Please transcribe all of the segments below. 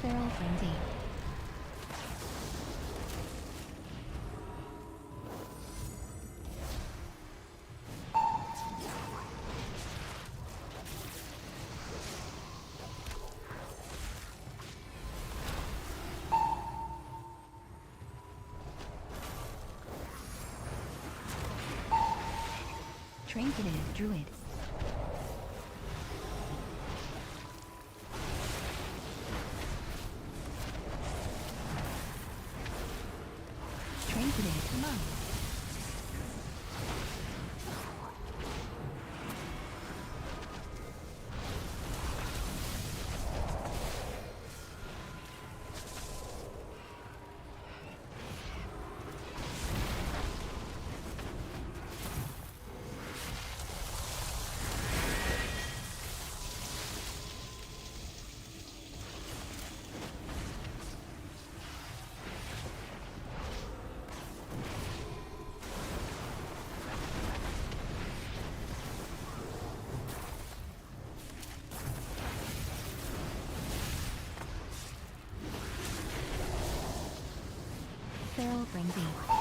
Feral Frenzy. Trinketed Druid. Trinketed Monk. Feral Frenzy.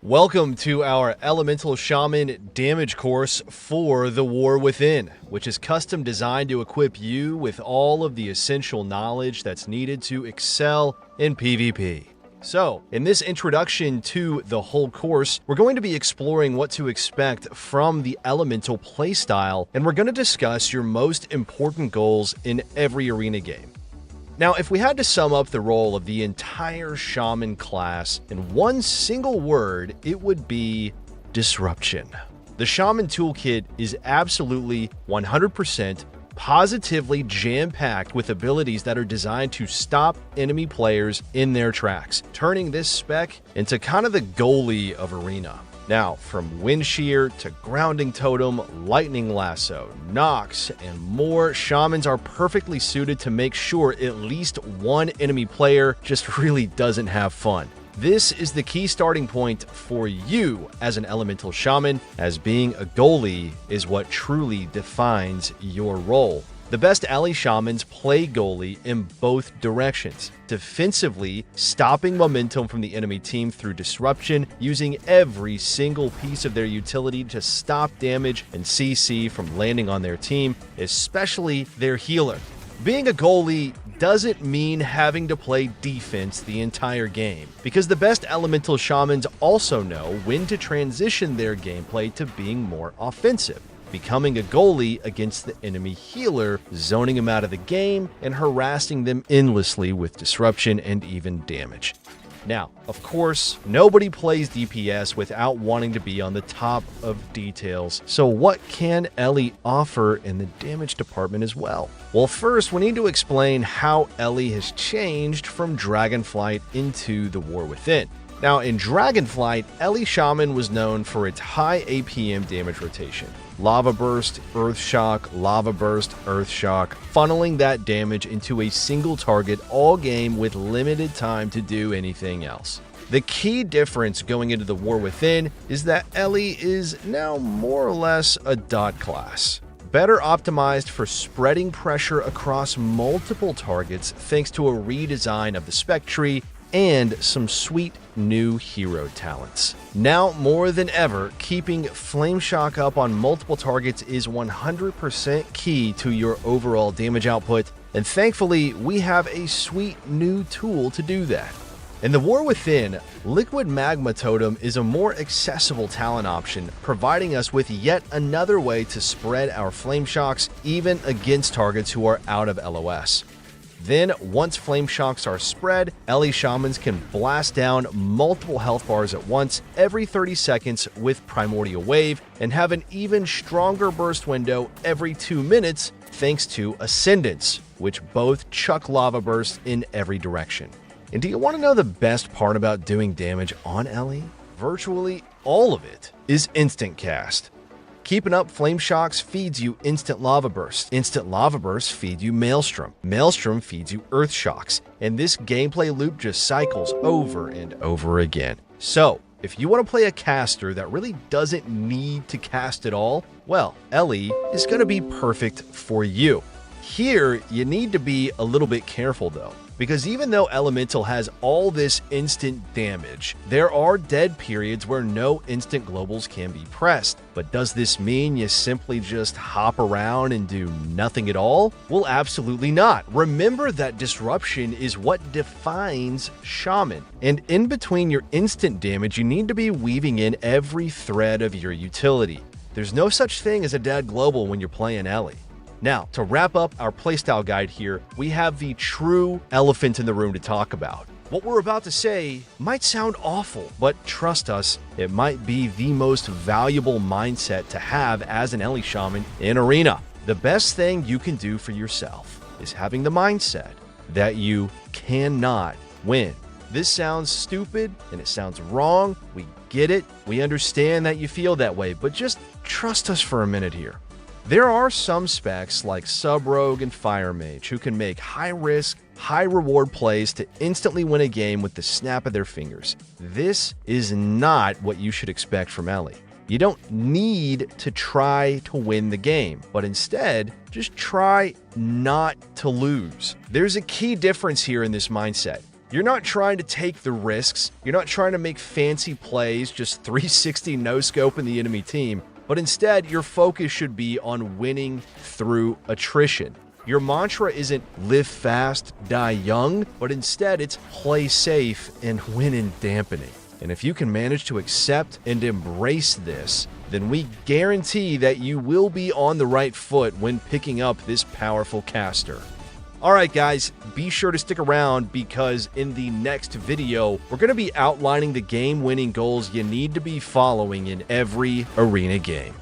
Welcome to our Elemental Shaman damage course for the War Within, which is custom designed to equip you with all of the essential knowledge that's needed to excel in PvP. So, in this introduction to the whole course, we're going to be exploring what to expect from the Elemental playstyle, and we're going to discuss your most important goals in every arena game. Now, if we had to sum up the role of the entire Shaman class in one single word, it would be disruption. The Shaman toolkit is absolutely 100% positively jam-packed with abilities that are designed to stop enemy players in their tracks, turning this spec into kind of the goalie of Arena. Now, from Wind Shear to Grounding Totem, Lightning Lasso, Nox, and more, Shamans are perfectly suited to make sure at least one enemy player just really doesn't have fun. This is the key starting point for you as an Elemental Shaman, as being a goalie is what truly defines your role. The best ally shamans play goalie in both directions, defensively stopping momentum from the enemy team through disruption, using every single piece of their utility to stop damage and CC from landing on their team, especially their healer. Being a goalie doesn't mean having to play defense the entire game, because the best Elemental Shamans also know when to transition their gameplay to being more offensive, becoming a goalie against the enemy healer, zoning them out of the game, and harassing them endlessly with disruption and even damage. Now, of course, nobody plays DPS without wanting to be on the top of details, so what can Ellie offer in the damage department as well? Well, first, we need to explain how Ellie has changed from Dragonflight into the War Within. Now, in Dragonflight, Ellie Shaman was known for its high APM damage rotation. Lava Burst, Earth Shock, Lava Burst, Earth Shock, funneling that damage into a single target all game with limited time to do anything else. The key difference going into the War Within is that Ellie is now more or less a dot class. Better optimized for spreading pressure across multiple targets thanks to a redesign of the spec tree and some sweet new hero talents. Now more than ever, keeping Flame Shock up on multiple targets is 100% key to your overall damage output, and thankfully we have a sweet new tool to do that. In the War Within, Liquid Magma Totem is a more accessible talent option, providing us with yet another way to spread our Flame Shocks even against targets who are out of LOS. Then, once Flame Shocks are spread, Ellie Shamans can blast down multiple health bars at once every 30 seconds with Primordial Wave, and have an even stronger burst window every 2 minutes thanks to Ascendance, which both chuck lava bursts in every direction. And do you want to know the best part about doing damage on Ellie? Virtually all of it is instant cast. Keeping up Flame Shocks feeds you Instant Lava Burst. Instant Lava Burst feed you Maelstrom. Maelstrom feeds you Earth Shocks. And this gameplay loop just cycles over and over again. So, if you want to play a caster that really doesn't need to cast at all, well, Ellie is going to be perfect for you. Here, you need to be a little bit careful though, because even though Elemental has all this instant damage, there are dead periods where no instant globals can be pressed. But does this mean you simply just hop around and do nothing at all? Well, absolutely not. Remember that disruption is what defines Shaman. And in between your instant damage, you need to be weaving in every thread of your utility. There's no such thing as a dead global when you're playing Ellie. Now, to wrap up our playstyle guide here, we have the true elephant in the room to talk about. What we're about to say might sound awful, but trust us, it might be the most valuable mindset to have as an Ellie Shaman in Arena. The best thing you can do for yourself is having the mindset that you cannot win. This sounds stupid and it sounds wrong. We get it. We understand that you feel that way, but just trust us for a minute here. There are some specs like Sub-Rogue and Fire Mage who can make high-risk, high-reward plays to instantly win a game with the snap of their fingers. This is not what you should expect from Ellie. You don't need to try to win the game, but instead, just try not to lose. There's a key difference here in this mindset. You're not trying to take the risks, you're not trying to make fancy plays, just 360 no-scope in the enemy team, but instead your focus should be on winning through attrition. Your mantra isn't live fast, die young, but instead it's play safe and win in dampening. And if you can manage to accept and embrace this, then we guarantee that you will be on the right foot when picking up this powerful caster. Alright guys, be sure to stick around because in the next video, we're going to be outlining the game-winning goals you need to be following in every arena game.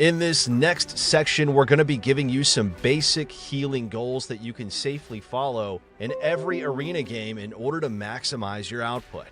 In this next section, we're going to be giving you some basic healing goals that you can safely follow in every arena game in order to maximize your output.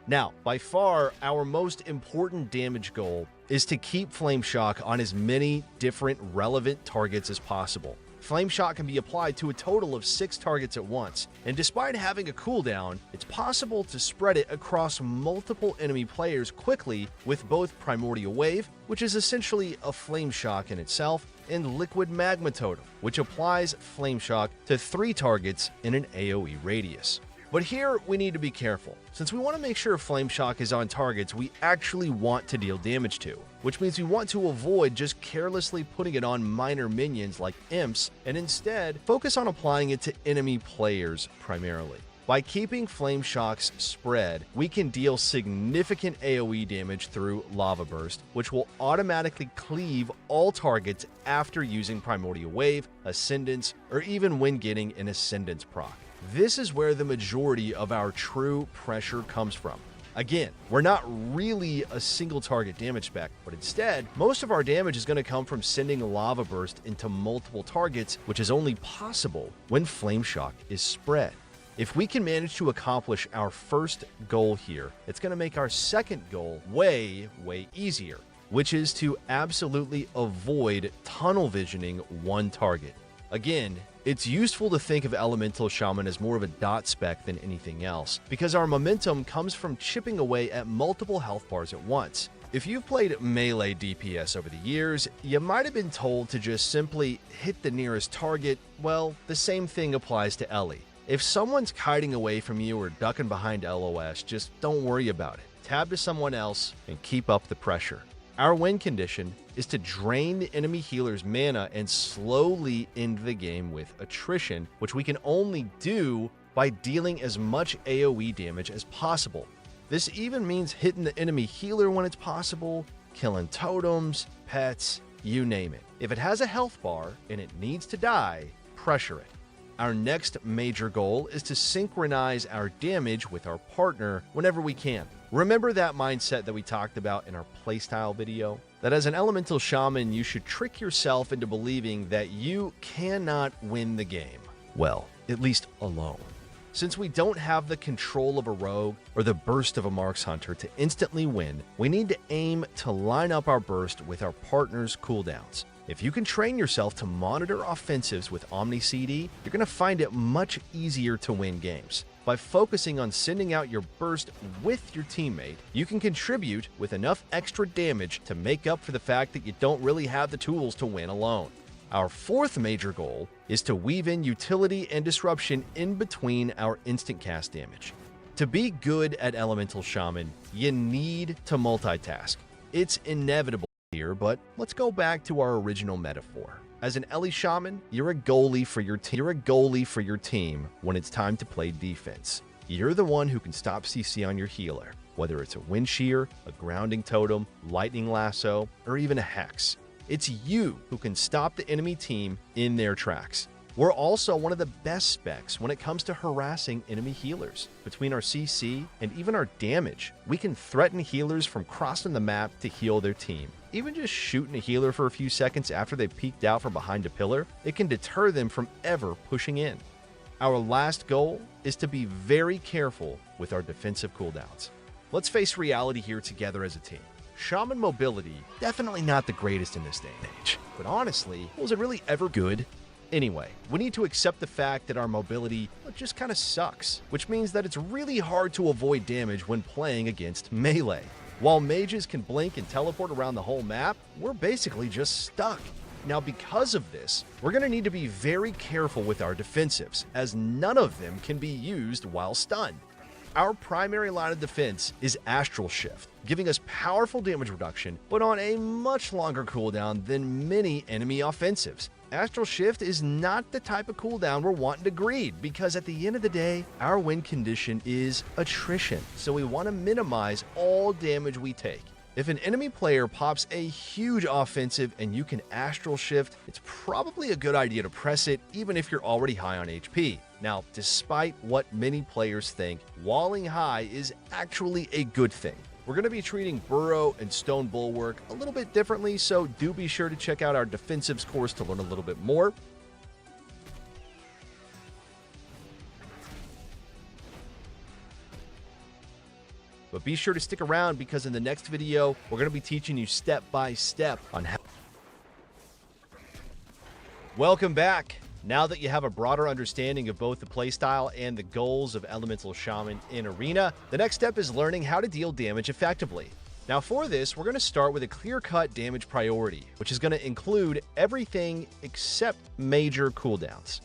Now, by far, our most important damage goal is to keep Flame Shock on as many different relevant targets as possible. Flame Shock can be applied to a total of 6 targets at once, and despite having a cooldown, it's possible to spread it across multiple enemy players quickly with both Primordial Wave, which is essentially a Flame Shock in itself, and Liquid Magma Totem, which applies Flame Shock to 3 targets in an AoE radius. But here, we need to be careful. Since we want to make sure Flame Shock is on targets we actually want to deal damage to, which means we want to avoid just carelessly putting it on minor minions like imps, and instead focus on applying it to enemy players primarily. By keeping Flame Shock's spread, we can deal significant AoE damage through Lava Burst, which will automatically cleave all targets after using Primordial Wave, Ascendance, or even when getting an Ascendance proc. This is where the majority of our true pressure comes from. Again, we're not really a single target damage spec, but instead, most of our damage is going to come from sending Lava Burst into multiple targets, which is only possible when Flame Shock is spread. If we can manage to accomplish our first goal here, it's going to make our second goal way easier, which is to absolutely avoid tunnel visioning one target. Again, it's useful to think of Elemental Shaman as more of a dot spec than anything else, because our momentum comes from chipping away at multiple health bars at once. If you've played melee DPS over the years, you might have been told to just simply hit the nearest target. Well, the same thing applies to Ellie. If someone's kiting away from you or ducking behind LOS, just don't worry about it. Tab to someone else and keep up the pressure. Our win condition is to drain the enemy healer's mana and slowly end the game with attrition, which we can only do by dealing as much AoE damage as possible. This even means hitting the enemy healer when it's possible, killing totems, pets, you name it. If it has a health bar and it needs to die, pressure it. Our next major goal is to synchronize our damage with our partner whenever we can. Remember that mindset that we talked about in our playstyle video? That as an Elemental Shaman, you should trick yourself into believing that you cannot win the game. Well, at least alone. Since we don't have the control of a rogue or the burst of a Marks Hunter to instantly win, we need to aim to line up our burst with our partner's cooldowns. If you can train yourself to monitor offensives with Omni CD, you're going to find it much easier to win games. By focusing on sending out your burst with your teammate, you can contribute with enough extra damage to make up for the fact that you don't really have the tools to win alone. Our fourth major goal is to weave in utility and disruption in between our instant cast damage. To be good at Elemental Shaman, you need to multitask. It's inevitable here, but let's go back to our original metaphor. As an Ellie Shaman, you're a goalie for your team when it's time to play defense. You're the one who can stop CC on your healer, whether it's a wind shear, a grounding totem, lightning lasso, or even a hex. It's you who can stop the enemy team in their tracks. We're also one of the best specs when it comes to harassing enemy healers. Between our CC and even our damage, we can threaten healers from crossing the map to heal their team. Even just shooting a healer for a few seconds after they've peeked out from behind a pillar, it can deter them from ever pushing in. Our last goal is to be very careful with our defensive cooldowns. Let's face reality here together as a team. Shaman mobility, definitely not the greatest in this day and age. But honestly, was it really ever good? Anyway, we need to accept the fact that our mobility just kind of sucks, which means that it's really hard to avoid damage when playing against melee. While mages can blink and teleport around the whole map, we're basically just stuck. Now, because of this, we're going to need to be very careful with our defensives, as none of them can be used while stunned. Our primary line of defense is Astral Shift, giving us powerful damage reduction, but on a much longer cooldown than many enemy offensives. Astral Shift is not the type of cooldown we're wanting to greed, because at the end of the day, our win condition is attrition, so we want to minimize all damage we take. If an enemy player pops a huge offensive and you can Astral Shift, it's probably a good idea to press it even if you're already high on HP. Now, despite what many players think, walling high is actually a good thing. We're going to be treating Burrow and Stone Bulwark a little bit differently, so do be sure to check out our defensives course to learn a little bit more. But be sure to stick around, because in the next video, we're going to be teaching you step by step on how. Welcome back. Now that you have a broader understanding of both the playstyle and the goals of Elemental Shaman in Arena, the next step is learning how to deal damage effectively. Now for this, we're going to start with a clear-cut damage priority, which is going to include everything except major cooldowns.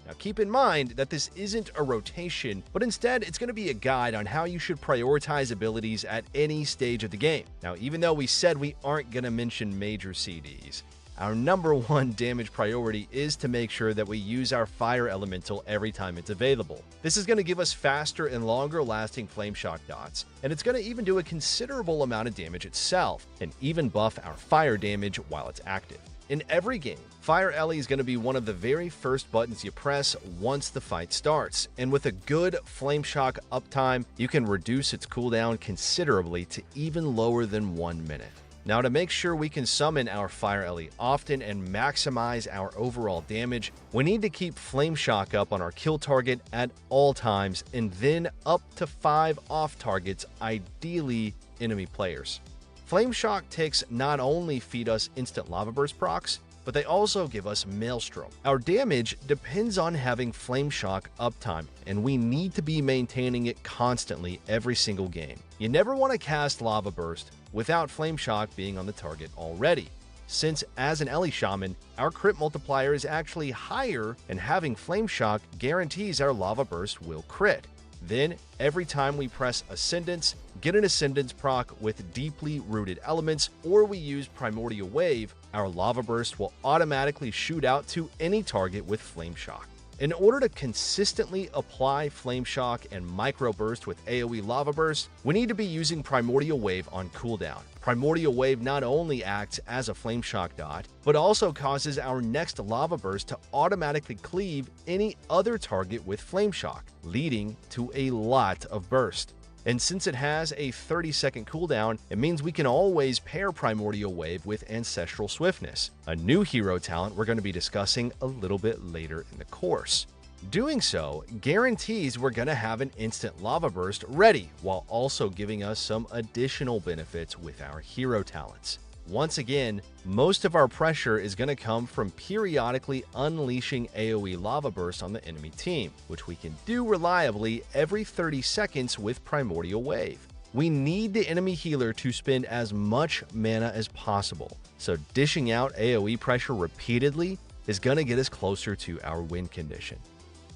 Now keep in mind that this isn't a rotation, but instead it's going to be a guide on how you should prioritize abilities at any stage of the game. Now, even though we said we aren't going to mention major CDs, our number one damage priority is to make sure that we use our Fire Elemental every time it's available. This is going to give us faster and longer lasting Flame Shock dots, and it's going to even do a considerable amount of damage itself, and even buff our fire damage while it's active. In every game, Fire Ellie is going to be one of the very first buttons you press once the fight starts, and with a good Flame Shock uptime, you can reduce its cooldown considerably to even lower than 1 minute. Now, to make sure we can summon our Fire Ellie often and maximize our overall damage, we need to keep Flame Shock up on our kill target at all times, and then up to 5 off targets, ideally enemy players. Flame Shock ticks not only feed us instant Lava Burst procs, but they also give us Maelstrom. Our damage depends on having Flame Shock uptime, and we need to be maintaining it constantly every single game. You never want to cast Lava Burst without Flame Shock being on the target already, since as an Ellie Shaman, our crit multiplier is actually higher, and having Flame Shock guarantees our Lava Burst will crit. Then, every time we press Ascendance, get an Ascendance proc with deeply rooted elements, or we use Primordial Wave, our Lava Burst will automatically shoot out to any target with Flame Shock. In order to consistently apply Flame Shock and Micro Burst with AoE Lava Burst, we need to be using Primordial Wave on cooldown. Primordial Wave not only acts as a Flame Shock dot, but also causes our next Lava Burst to automatically cleave any other target with Flame Shock, leading to a lot of burst. And since it has a 30-second cooldown, it means we can always pair Primordial Wave with Ancestral Swiftness, a new hero talent we're going to be discussing a little bit later in the course. Doing so guarantees we're going to have an instant lava burst ready, while also giving us some additional benefits with our hero talents. Once again, most of our pressure is going to come from periodically unleashing AoE lava bursts on the enemy team, which we can do reliably every 30 seconds with Primordial Wave. We need the enemy healer to spend as much mana as possible, so dishing out AoE pressure repeatedly is going to get us closer to our win condition.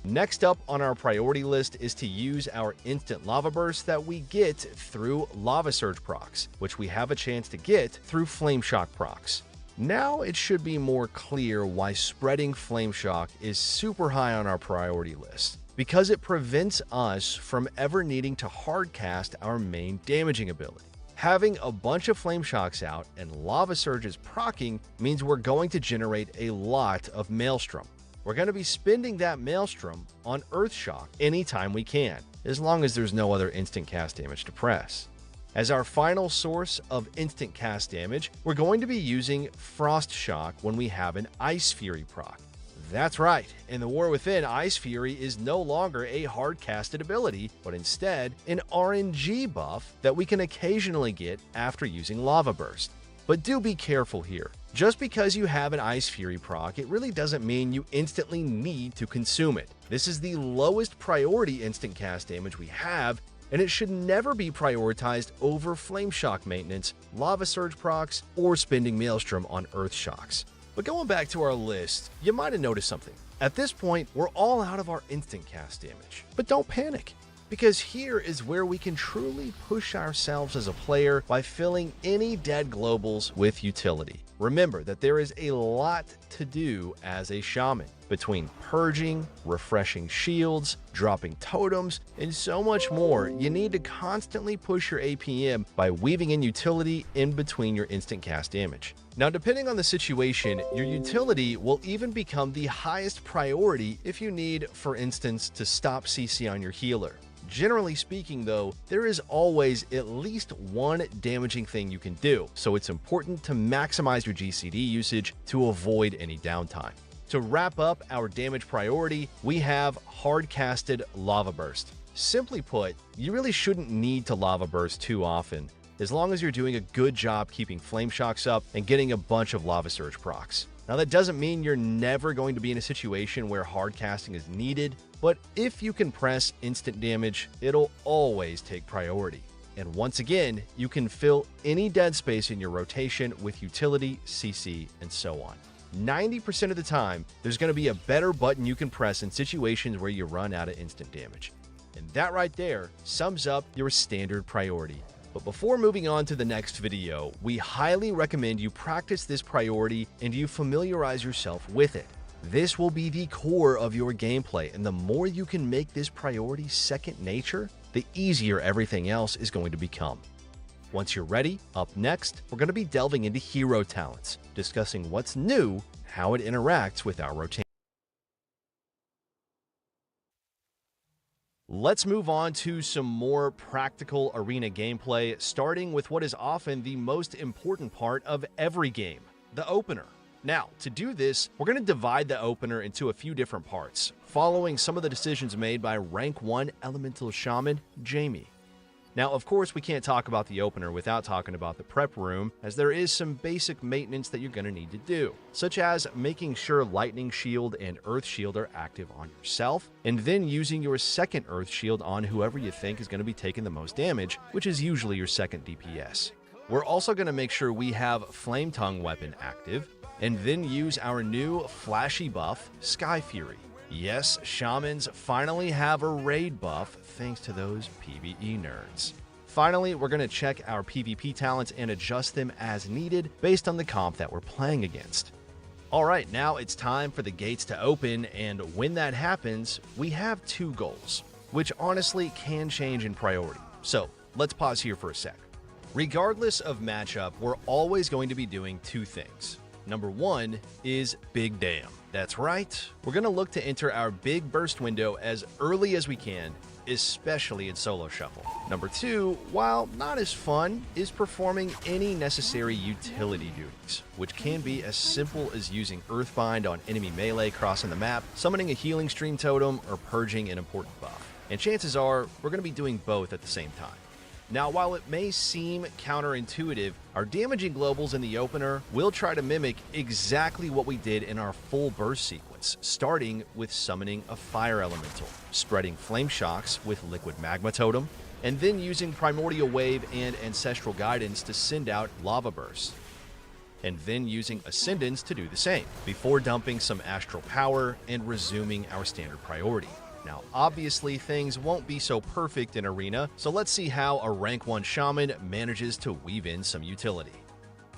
Next up on our priority list is to use our instant lava burst that we get through Lava Surge procs, which we have a chance to get through Flame Shock procs. Now it should be more clear why spreading Flame Shock is super high on our priority list. Because it prevents us from ever needing to hardcast our main damaging ability. Having a bunch of Flame Shocks out and Lava Surges proccing means we're going to generate a lot of Maelstrom. We're going to be spending that Maelstrom on Earth Shock anytime we can, as long as there's no other instant cast damage to press. As our final source of instant cast damage, we're going to be using Frost Shock when we have an Ice Fury proc. That's right, in the War Within, Ice Fury is no longer a hard-casted ability, but instead an RNG buff that we can occasionally get after using Lava Burst. But do be careful here. Just because you have an Ice Fury proc, it really doesn't mean you instantly need to consume it. This is the lowest priority instant cast damage we have, and it should never be prioritized over Flame Shock maintenance, Lava Surge procs, or spending Maelstrom on Earth Shocks. But going back to our list, you might have noticed something. At this point, we're all out of our instant cast damage. But don't panic, because here is where we can truly push ourselves as a player by filling any dead globals with utility. Remember that there is a lot to do as a shaman, between purging, refreshing shields, dropping totems, and so much more. You need to constantly push your APM by weaving in utility in between your instant cast damage. Now, depending on the situation, your utility will even become the highest priority if you need, for instance, to stop CC on your healer. Generally speaking though, there is always at least one damaging thing you can do, so it's important to maximize your GCD usage to avoid any downtime. To wrap up our damage priority, we have hard-casted Lava Burst. Simply put, you really shouldn't need to Lava Burst too often, as long as you're doing a good job keeping Flame Shocks up and getting a bunch of Lava Surge procs. Now that doesn't mean you're never going to be in a situation where hard casting is needed, but if you can press instant damage, it'll always take priority. And once again, you can fill any dead space in your rotation with utility, CC, and so on. 90% of the time, there's going to be a better button you can press in situations where you run out of instant damage. And that right there sums up your standard priority. But before moving on to the next video, we highly recommend you practice this priority and you familiarize yourself with it. This will be the core of your gameplay, and the more you can make this priority second nature, the easier everything else is going to become. Once you're ready, up next, we're going to be delving into hero talents, discussing what's new, how it interacts with our rotation. Let's move on to some more practical arena gameplay, starting with what is often the most important part of every game, the opener. Now, to do this, we're going to divide the opener into a few different parts, following some of the decisions made by Rank 1 Elemental Shaman, Jamie. Now, of course, we can't talk about the opener without talking about the prep room, as there is some basic maintenance that you're going to need to do, such as making sure Lightning Shield and Earth Shield are active on yourself, and then using your second Earth Shield on whoever you think is going to be taking the most damage, which is usually your second DPS. We're also going to make sure we have Flame Tongue weapon active, and then use our new flashy buff, Sky Fury. Yes, shamans finally have a raid buff thanks to those PvE nerds. Finally, we're going to check our PvP talents and adjust them as needed based on the comp that we're playing against. Alright, now it's time for the gates to open, and when that happens, we have two goals, which honestly can change in priority. So, let's pause here for a sec. Regardless of matchup, we're always going to be doing two things. Number 1 is Big Damn. That's right, we're going to look to enter our big burst window as early as we can, especially in solo shuffle. Number 2, while not as fun, is performing any necessary utility duties, which can be as simple as using Earthbind on enemy melee crossing the map, summoning a healing stream totem, or purging an important buff. And chances are, we're going to be doing both at the same time. Now, while it may seem counterintuitive, our damaging globals in the opener will try to mimic exactly what we did in our full burst sequence, starting with summoning a fire elemental, spreading flame shocks with liquid magma totem, and then using primordial wave and ancestral guidance to send out lava bursts, and then using ascendance to do the same, before dumping some astral power and resuming our standard priority. Now, obviously, things won't be so perfect in Arena, so let's see how a rank 1 shaman manages to weave in some utility.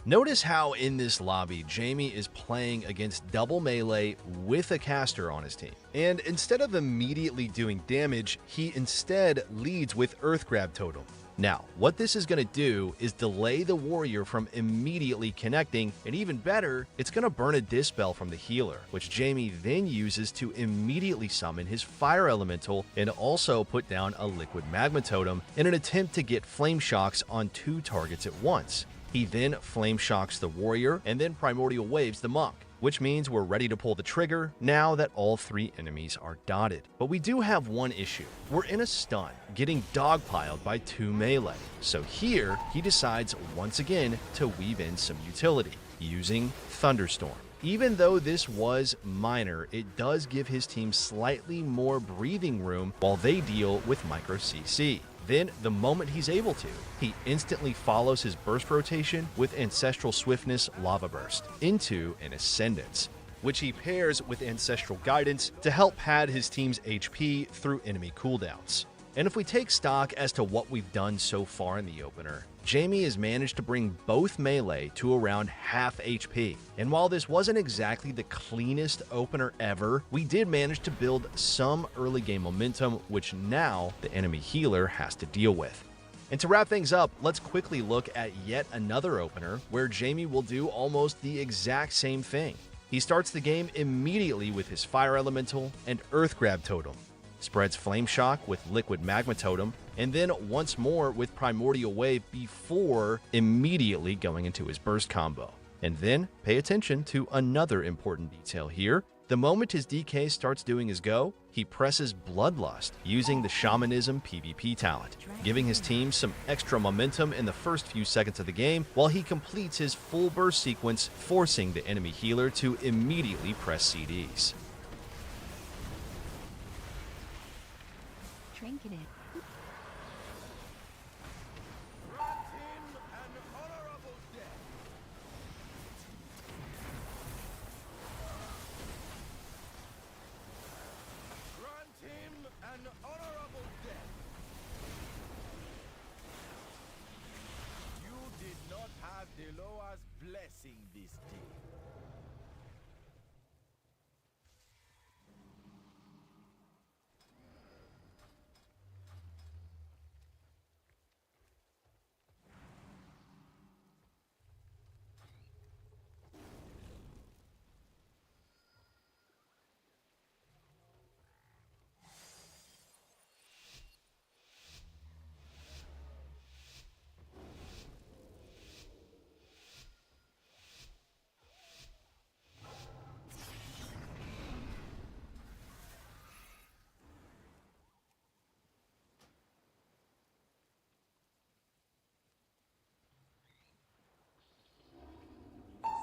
Notice how in this lobby, Jamie is playing against double melee with a caster on his team. And instead of immediately doing damage, he instead leads with Earth Grab Totem. Now, what this is going to do is delay the warrior from immediately connecting, and even better, it's going to burn a dispel from the healer, which Jamie then uses to immediately summon his fire elemental and also put down a liquid magma totem in an attempt to get flame shocks on 2 targets at once. He then flame shocks the warrior and then primordial waves the monk, which means we're ready to pull the trigger now that all 3 enemies are dotted. But we do have one issue. We're in a stun, getting dogpiled by 2 melee. So here, he decides once again to weave in some utility, using Thunderstorm. Even though this was minor, it does give his team slightly more breathing room while they deal with micro CC. Then, the moment he's able to, he instantly follows his burst rotation with Ancestral Swiftness Lava Burst into an Ascendance, which he pairs with Ancestral Guidance to help pad his team's HP through enemy cooldowns. And if we take stock as to what we've done so far in the opener, Jamie has managed to bring both melee to around half HP. And while this wasn't exactly the cleanest opener ever, we did manage to build some early game momentum, which now the enemy healer has to deal with. And to wrap things up, let's quickly look at yet another opener where Jamie will do almost the exact same thing. He starts the game immediately with his Fire Elemental and Earth Grab Totem, spreads Flame Shock with Liquid Magma Totem, and then once more with Primordial Wave before immediately going into his burst combo. And then pay attention to another important detail here. The moment his DK starts doing his go, he presses Bloodlust using the Shamanism PvP talent, giving his team some extra momentum in the first few seconds of the game while he completes his full burst sequence, forcing the enemy healer to immediately press CDs. Trinketed. Deloa's blessing this day.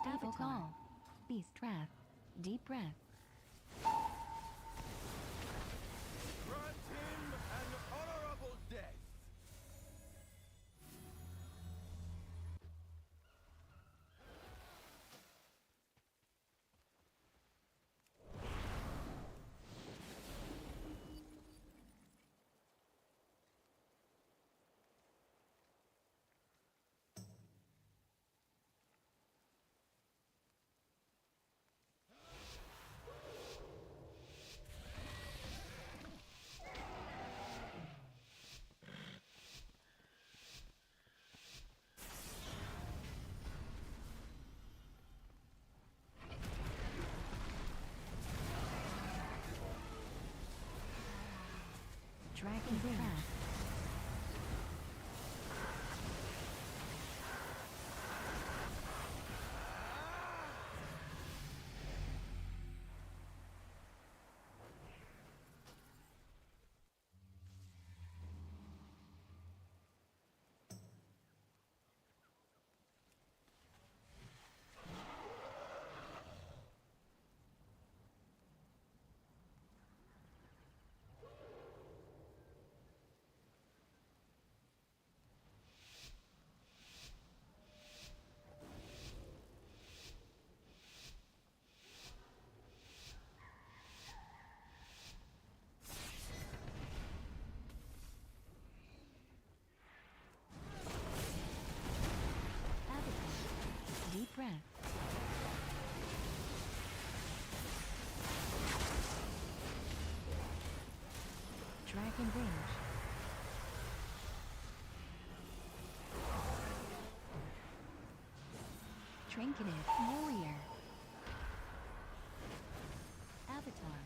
Staple call. Beast trap. Deep breath. Grant him an honorable death. Dragon Breath. Avatar. Deep breath. Dragon Rage. Trinketed Warrior. Avatar.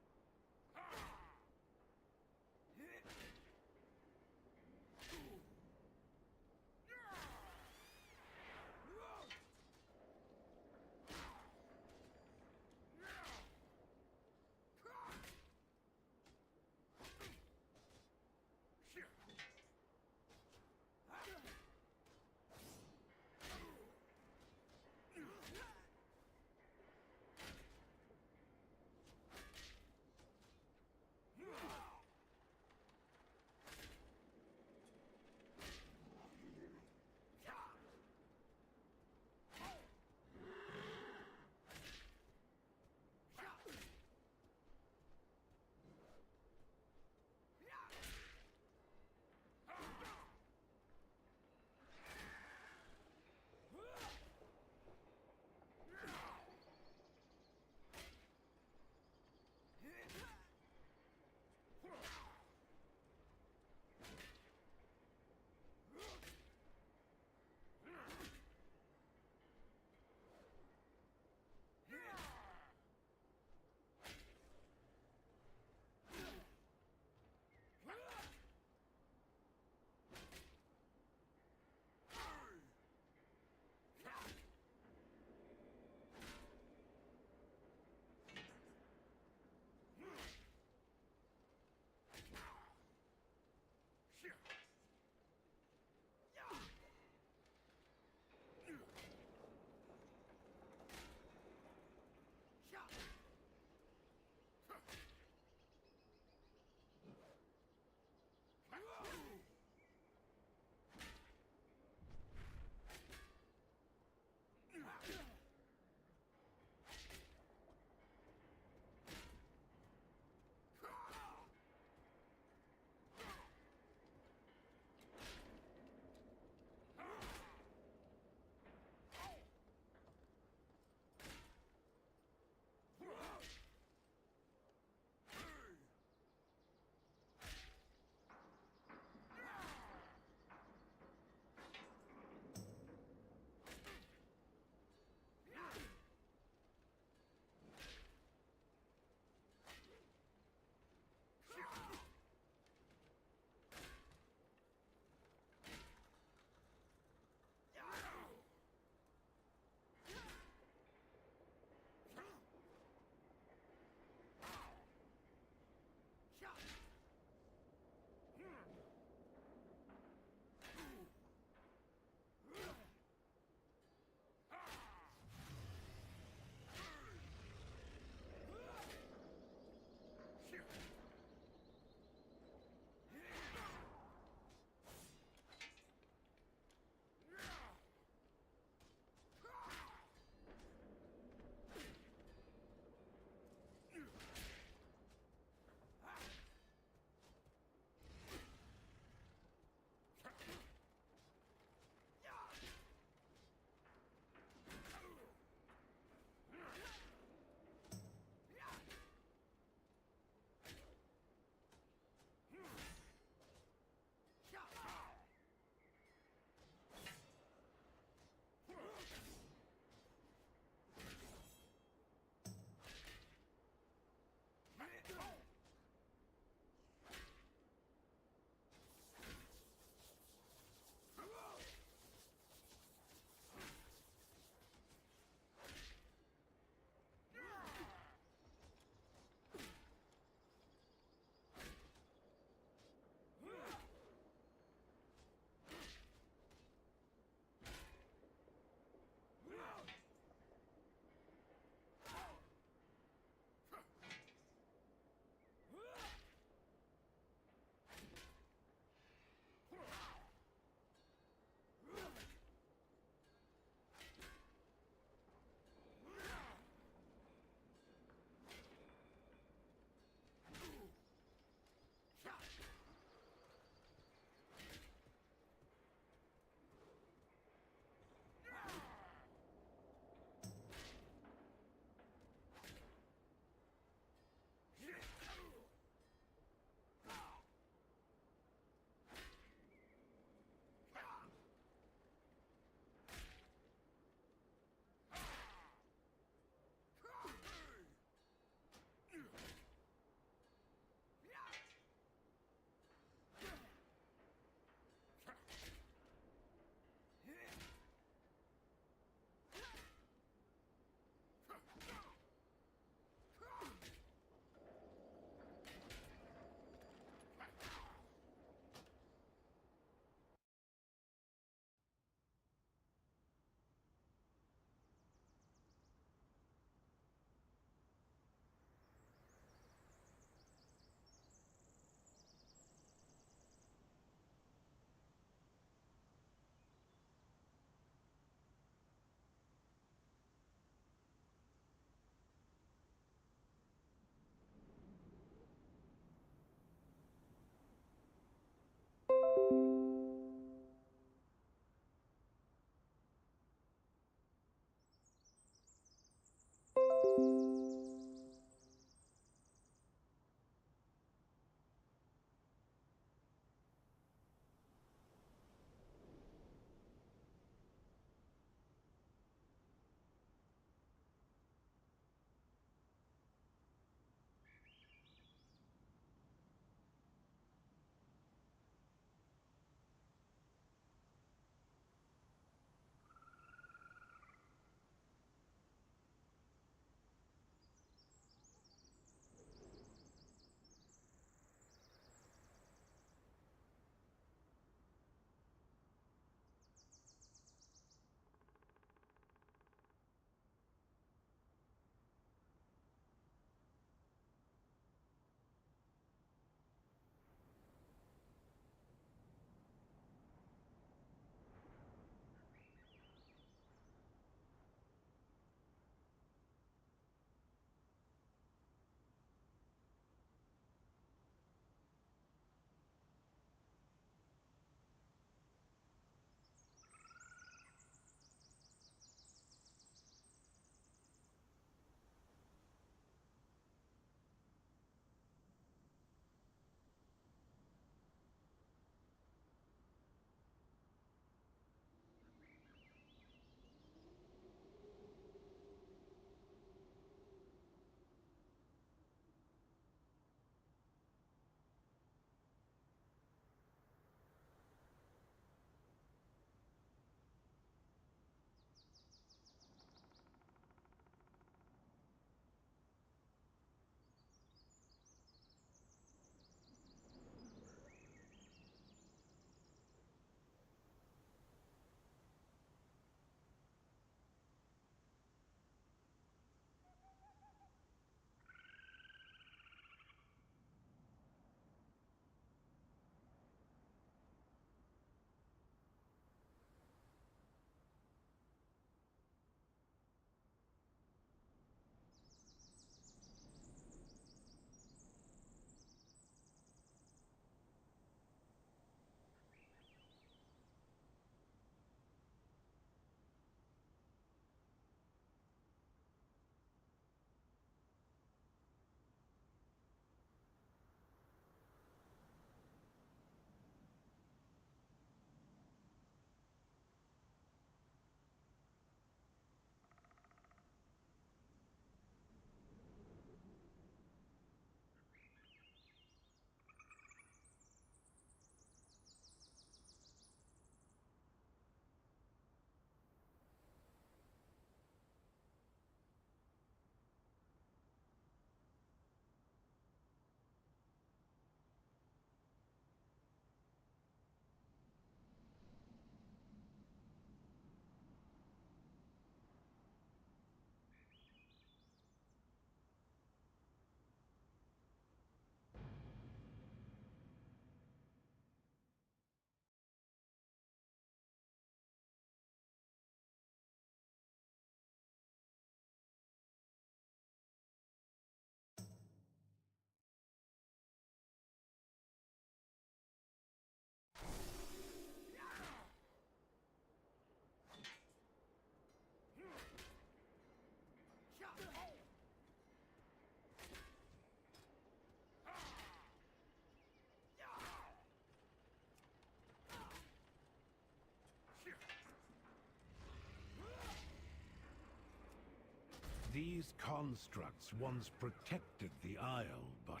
These constructs once protected the Isle, but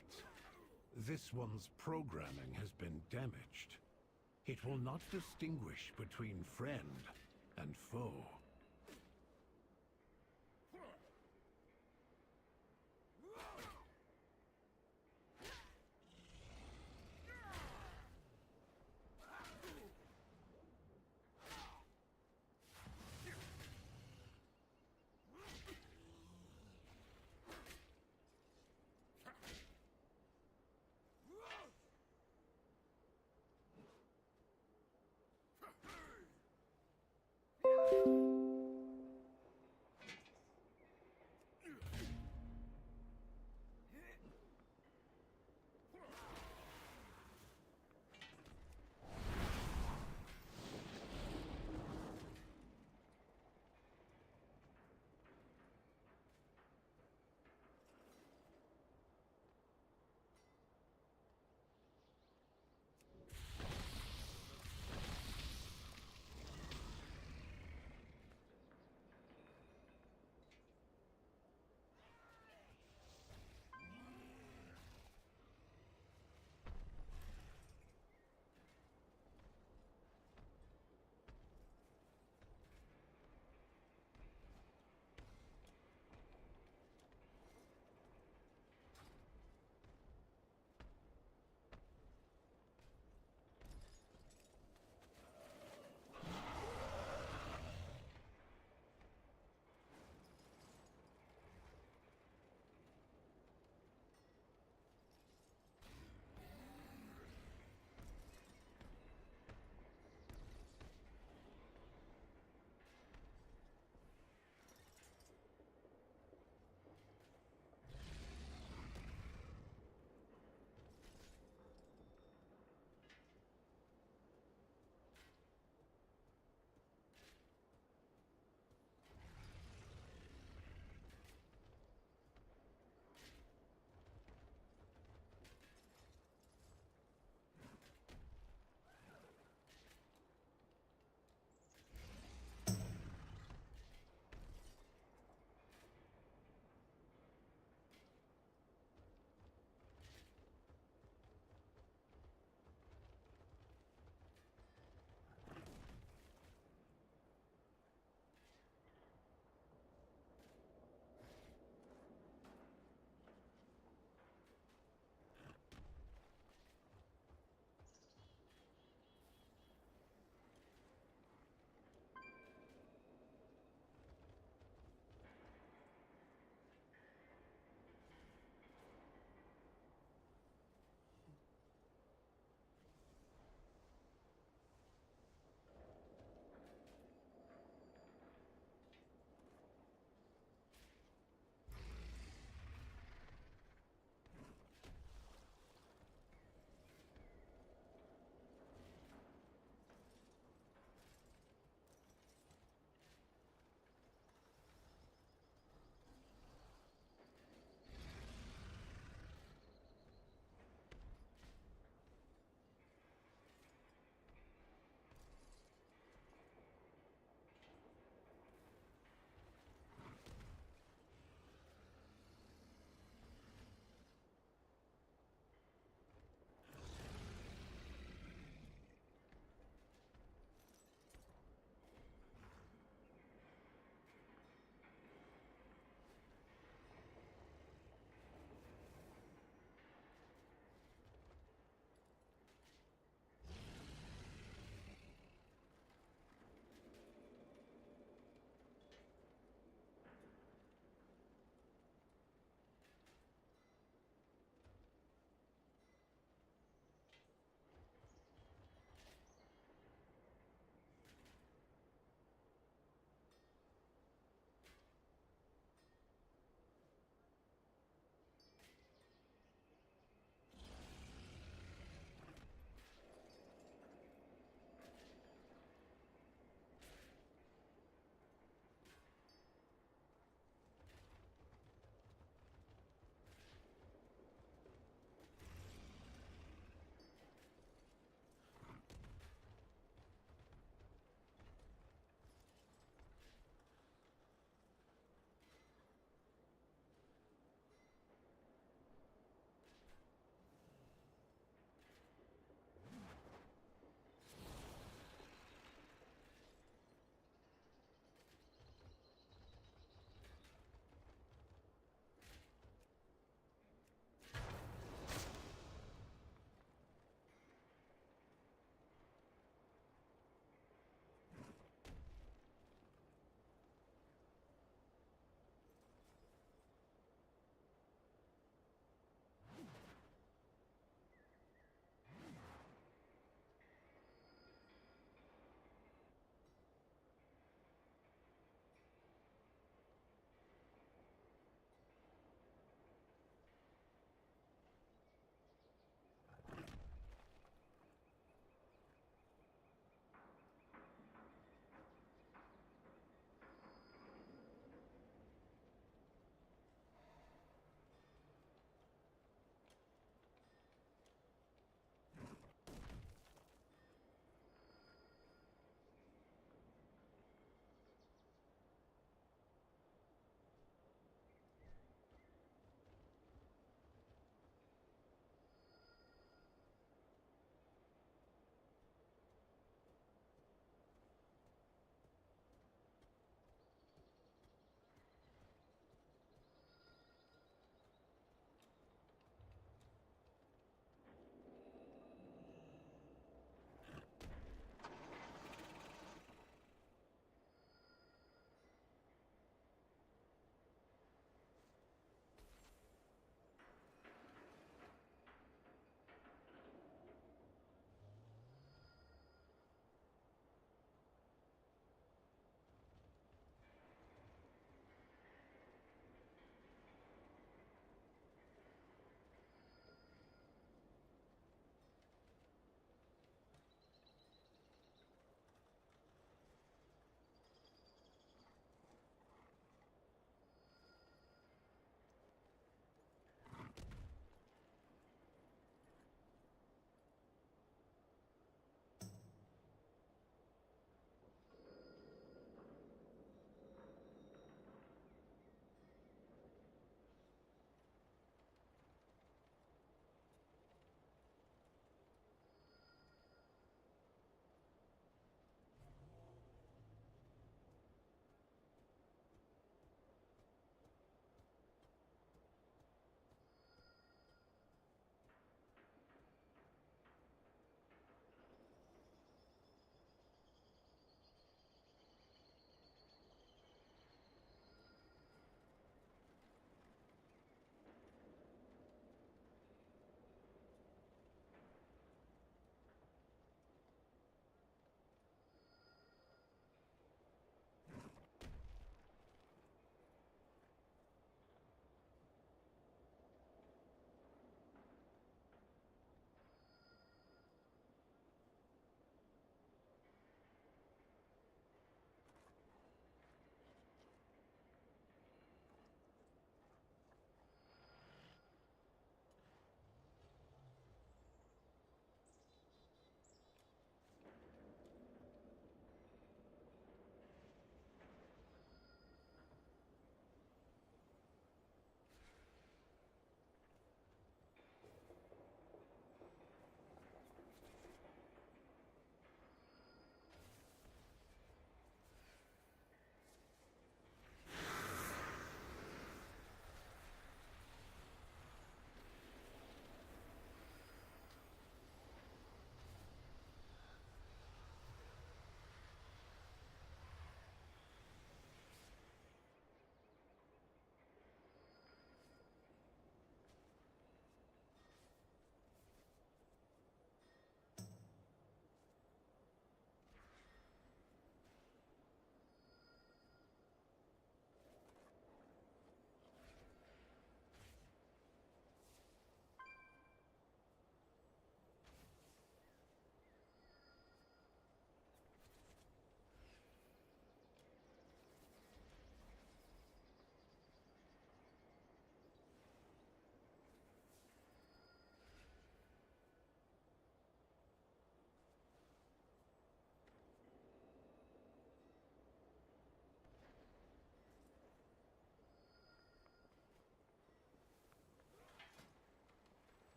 this one's programming has been damaged. It will not distinguish between friend and foe.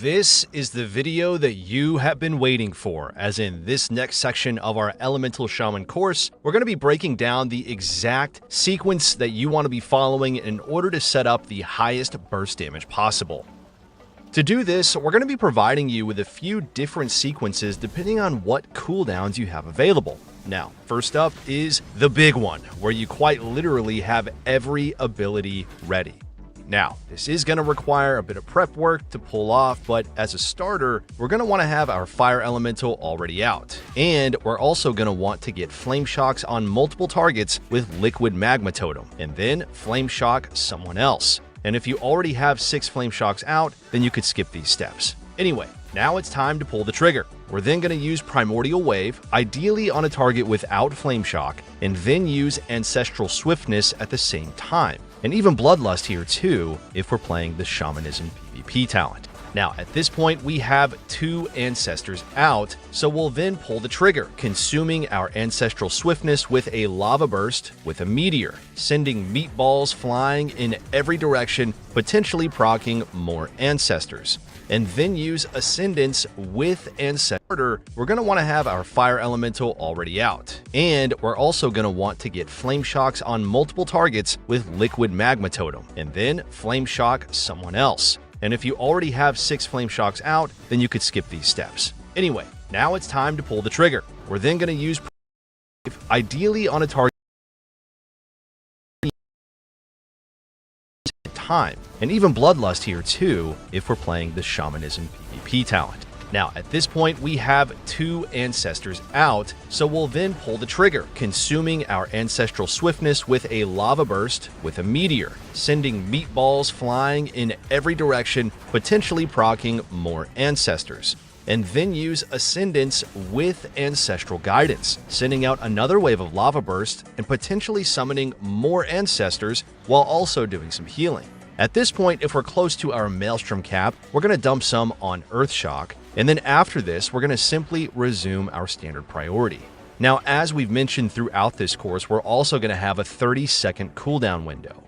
This is the video that you have been waiting for, as in this next section of our Elemental Shaman course, we're going to be breaking down the exact sequence that you want to be following in order to set up the highest burst damage possible. To do this, we're going to be providing you with a few different sequences depending on what cooldowns you have available. Now, first up is the big one, where you quite literally have every ability ready. Now, this is going to require a bit of prep work to pull off, but as a starter, we're going to want to have our Fire Elemental already out. And we're also going to want to get Flame Shocks on multiple targets with Liquid Magma Totem, and then Flame Shock someone else. And if you already have 6 Flame Shocks out, then you could skip these steps. Anyway, now it's time to pull the trigger. We're then going to use Primordial Wave, ideally on a target without Flame Shock, and then use Ancestral Swiftness at the same time. And even Bloodlust here too, if we're playing the Shamanism PvP talent. Now, at this point, we have 2 Ancestors out, so we'll then pull the trigger, consuming our Ancestral Swiftness with a Lava Burst with a Meteor, sending meatballs flying in every direction, potentially proccing more Ancestors. And then use Ascendance with Ancestor. We're going to want to have our Fire Elemental already out. And we're also going to want to get Flame Shocks on multiple targets with Liquid Magma Totem, and then Flame Shock someone else. And if you already have 6 Flame Shocks out, then you could skip these steps. Anyway, now it's time to pull the trigger. We're then going to use ideally on a target time, and even Bloodlust here too, if we're playing the Shamanism PvP talent. Now, at this point, we have 2 Ancestors out, so we'll then pull the trigger, consuming our Ancestral Swiftness with a Lava Burst with a Meteor, sending meatballs flying in every direction, potentially proccing more Ancestors. And then use Ascendance with Ancestral Guidance, sending out another wave of Lava Burst and potentially summoning more Ancestors while also doing some healing. At this point, if we're close to our Maelstrom cap, we're going to dump some on Earth Shock, and then after this, we're going to simply resume our standard priority. Now, as we've mentioned throughout this course, we're also going to have a 30-second cooldown window.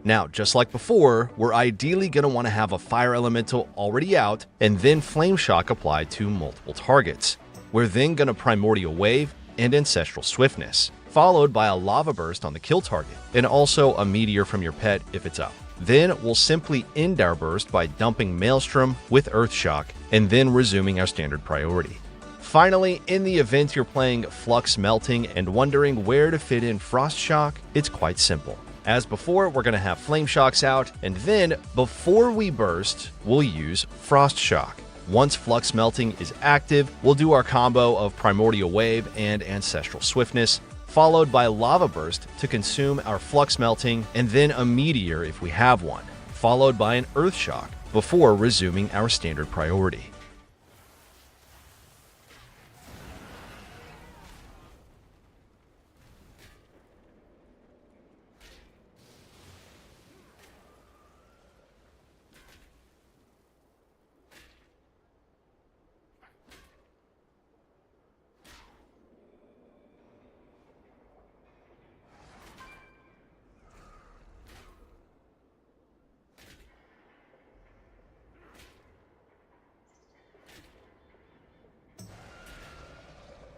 Now, just like before, we're ideally going to want to have a Fire Elemental already out, and then Flame Shock applied to multiple targets. We're then going to Primordial Wave and Ancestral Swiftness, followed by a Lava Burst on the kill target, and also a Meteor from your pet if it's up. Then we'll simply end our burst by dumping Maelstrom with Earth Shock, and then resuming our standard priority. Finally, in the event you're playing Flux Melting and wondering where to fit in Frost Shock, it's quite simple. As before, we're going to have Flame Shocks out, and then, before we burst, we'll use Frost Shock. Once Flux Melting is active, we'll do our combo of Primordial Wave and Ancestral Swiftness, followed by Lava Burst to consume our Flux Melting, and then a Meteor if we have one, followed by an Earth Shock, before resuming our standard priority.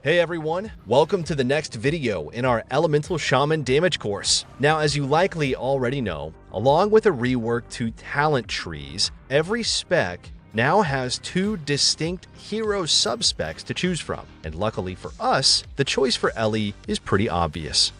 Hey everyone, welcome to the next video in our Elemental Shaman damage course. Now, as you likely already know, along with a rework to talent trees, every spec now has 2 distinct hero subspecs to choose from. And luckily for us, the choice for Ellie is pretty obvious.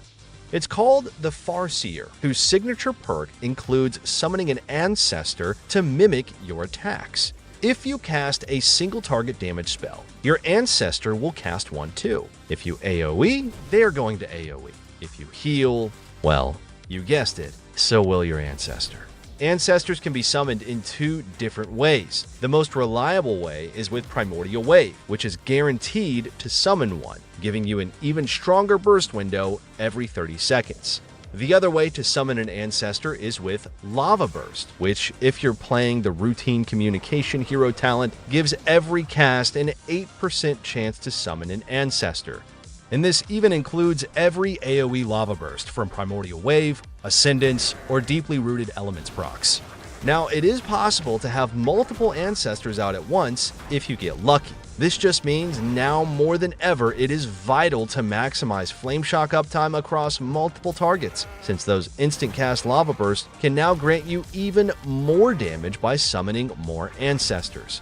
It's called the Farseer, whose signature perk includes summoning an ancestor to mimic your attacks. If you cast a single target damage spell, your ancestor will cast one too. If you AoE, they are going to AoE. If you heal, well, you guessed it, so will your ancestor. Ancestors can be summoned in 2 different ways. The most reliable way is with Primordial Wave, which is guaranteed to summon one, giving you an even stronger burst window every 30 seconds. The other way to summon an ancestor is with Lava Burst, which, if you're playing the routine communication hero talent, gives every cast an 8% chance to summon an ancestor. And this even includes every AoE Lava Burst from Primordial Wave, Ascendance, or Deeply Rooted Elements procs. Now, it is possible to have multiple ancestors out at once if you get lucky. This just means now more than ever it is vital to maximize Flame Shock uptime across multiple targets, since those instant cast lava bursts can now grant you even more damage by summoning more ancestors.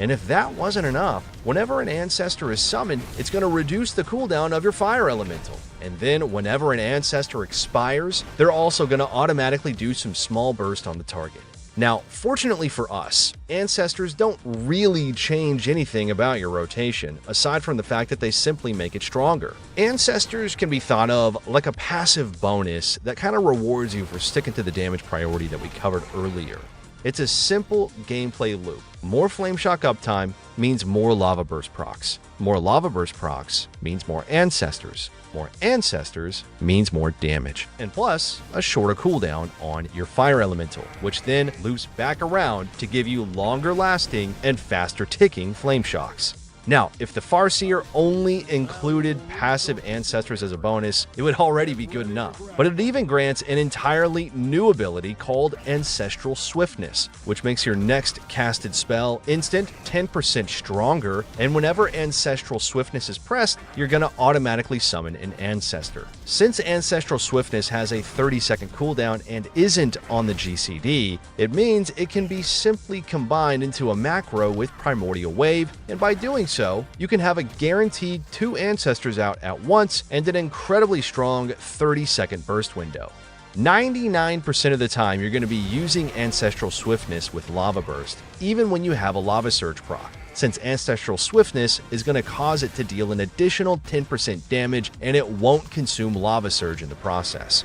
And if that wasn't enough, whenever an ancestor is summoned, it's going to reduce the cooldown of your fire elemental. And then whenever an ancestor expires, they're also going to automatically do some small burst on the target. Now, fortunately for us, ancestors don't really change anything about your rotation, aside from the fact that they simply make it stronger. Ancestors can be thought of like a passive bonus that kind of rewards you for sticking to the damage priority that we covered earlier. It's a simple gameplay loop. More Flame Shock uptime means more Lava Burst procs. More Lava Burst procs means more ancestors. More ancestors means more damage. And plus, a shorter cooldown on your fire elemental, which then loops back around to give you longer lasting and faster ticking Flame Shocks. Now, if the Farseer only included passive ancestors as a bonus, it would already be good enough. But it even grants an entirely new ability called Ancestral Swiftness, which makes your next casted spell instant 10% stronger, and whenever Ancestral Swiftness is pressed, you're going to automatically summon an ancestor. Since Ancestral Swiftness has a 30-second cooldown and isn't on the GCD, it means it can be simply combined into a macro with Primordial Wave, and by doing so, you can have a guaranteed 2 ancestors out at once and an incredibly strong 30-second burst window. 99% of the time, you're going to be using Ancestral Swiftness with Lava Burst, even when you have a Lava Surge proc, since Ancestral Swiftness is going to cause it to deal an additional 10% damage and it won't consume Lava Surge in the process.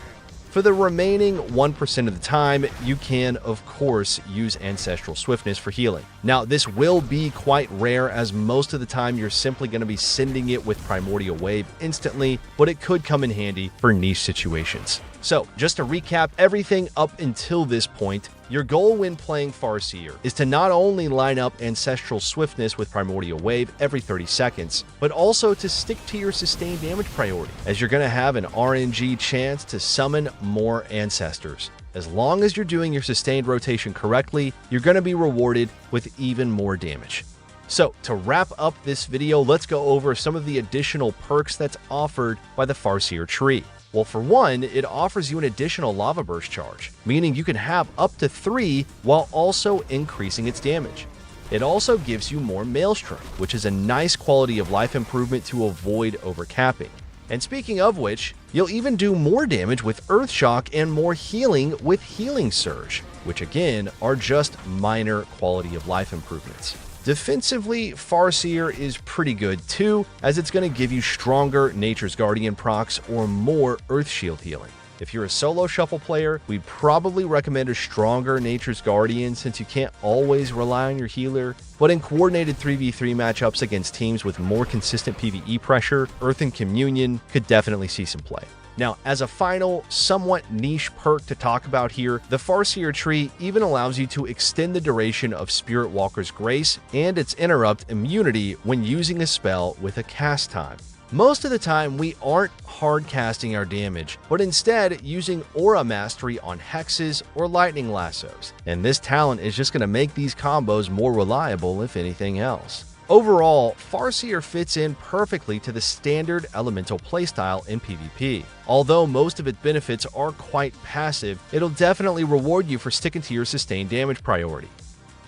For the remaining 1% of the time, you can, of course, use Ancestral Swiftness for healing. Now, this will be quite rare, as most of the time you're simply going to be sending it with Primordial Wave instantly, but it could come in handy for niche situations. So, just to recap everything up until this point, your goal when playing Farseer is to not only line up Ancestral Swiftness with Primordial Wave every 30 seconds, but also to stick to your sustained damage priority, as you're going to have an RNG chance to summon more ancestors. As long as you're doing your sustained rotation correctly, you're going to be rewarded with even more damage. So, to wrap up this video, let's go over some of the additional perks that's offered by the Farseer tree. Well, for one, it offers you an additional Lava Burst charge, meaning you can have up to 3 while also increasing its damage. It also gives you more Maelstrom, which is a nice quality of life improvement to avoid overcapping. And speaking of which, you'll even do more damage with Earth Shock and more healing with Healing Surge, which again are just minor quality of life improvements. Defensively, Farseer is pretty good too, as it's going to give you stronger Nature's Guardian procs or more Earth Shield healing. If you're a solo shuffle player, we'd probably recommend a stronger Nature's Guardian since you can't always rely on your healer, but in coordinated 3v3 matchups against teams with more consistent PvE pressure, Earthen Communion could definitely see some play. Now, as a final, somewhat niche perk to talk about here, the Farseer tree even allows you to extend the duration of Spirit Walker's Grace and its interrupt immunity when using a spell with a cast time. Most of the time, we aren't hard casting our damage, but instead using Aura Mastery on Hexes or Lightning Lassos, and this talent is just going to make these combos more reliable if anything else. Overall, Farseer fits in perfectly to the standard elemental playstyle in PvP. Although most of its benefits are quite passive, it'll definitely reward you for sticking to your sustained damage priority.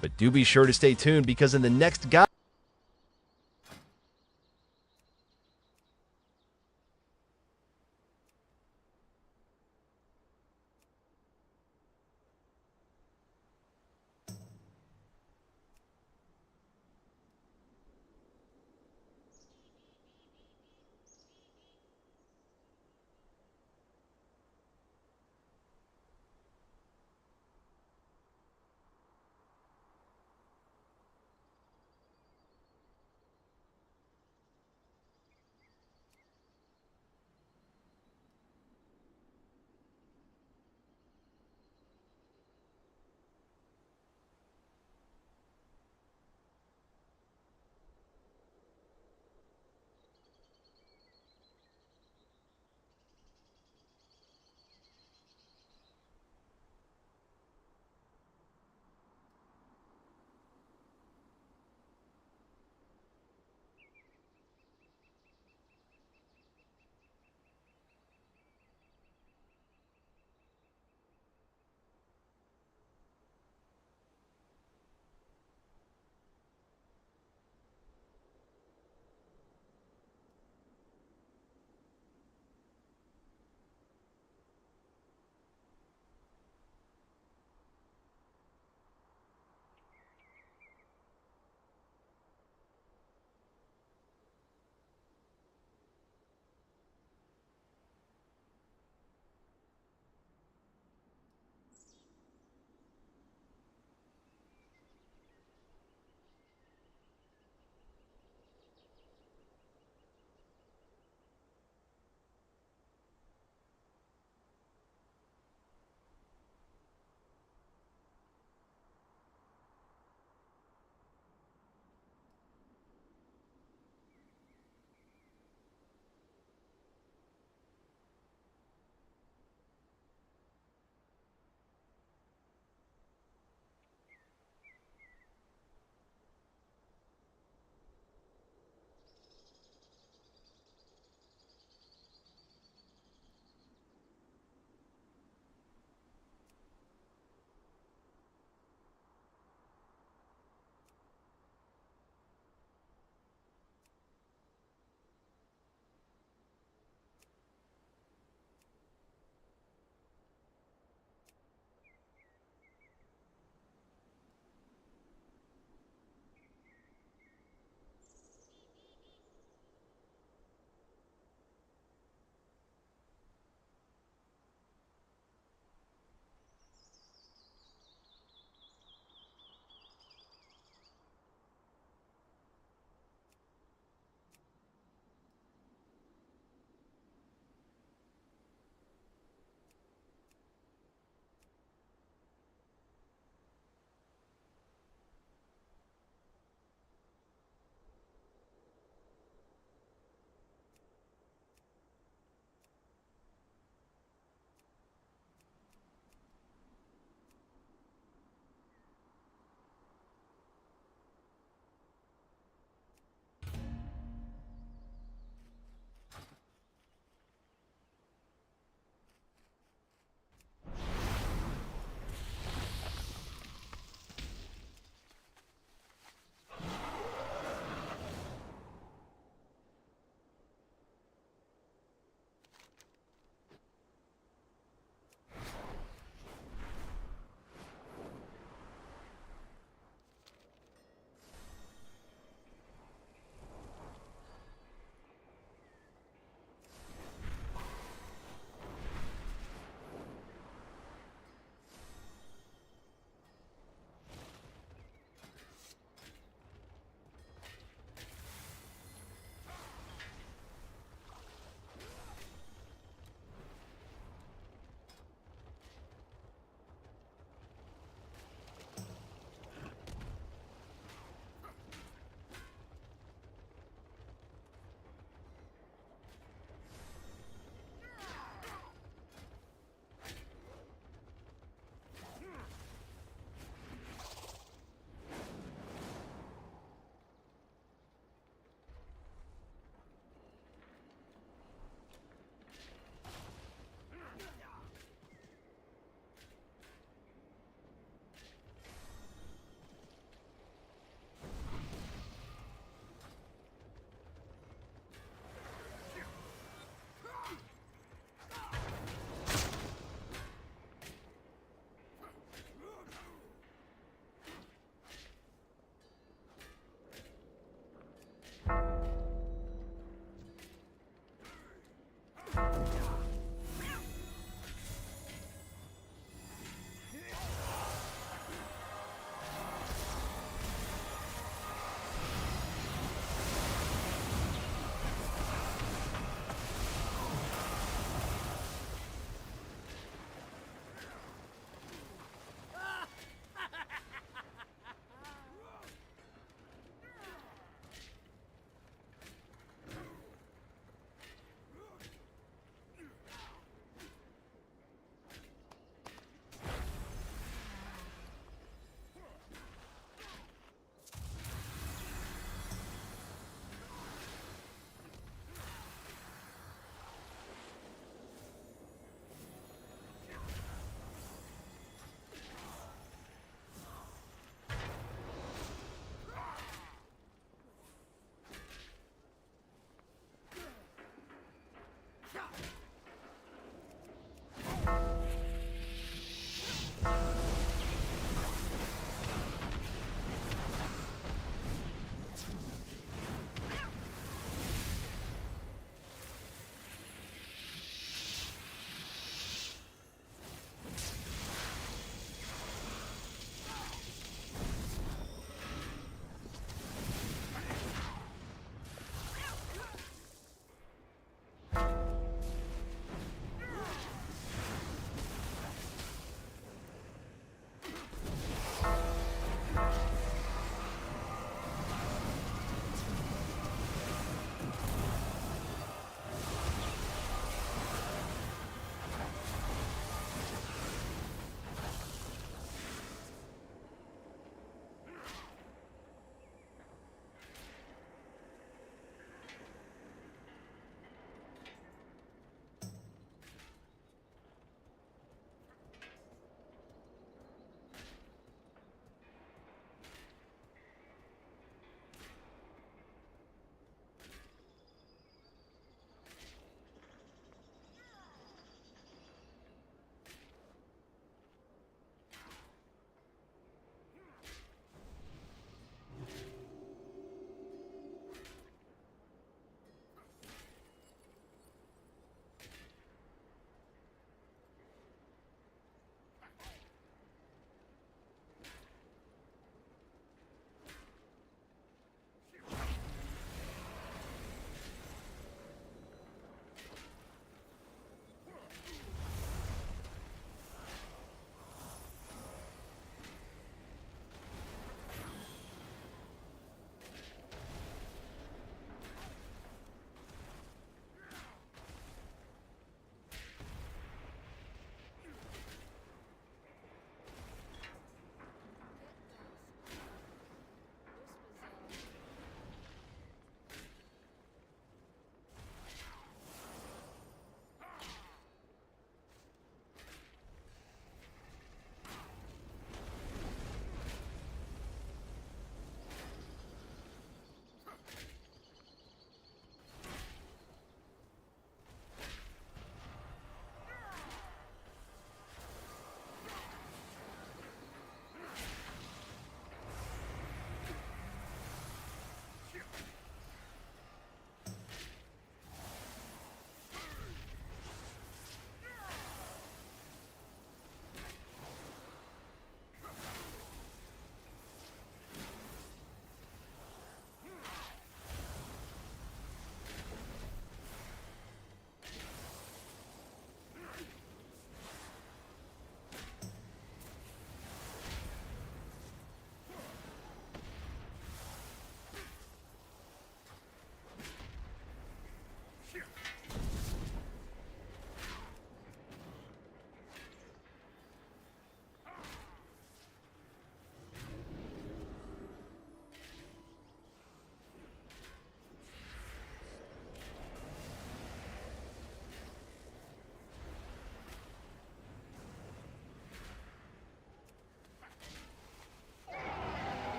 But do be sure to stay tuned, because in the next guide,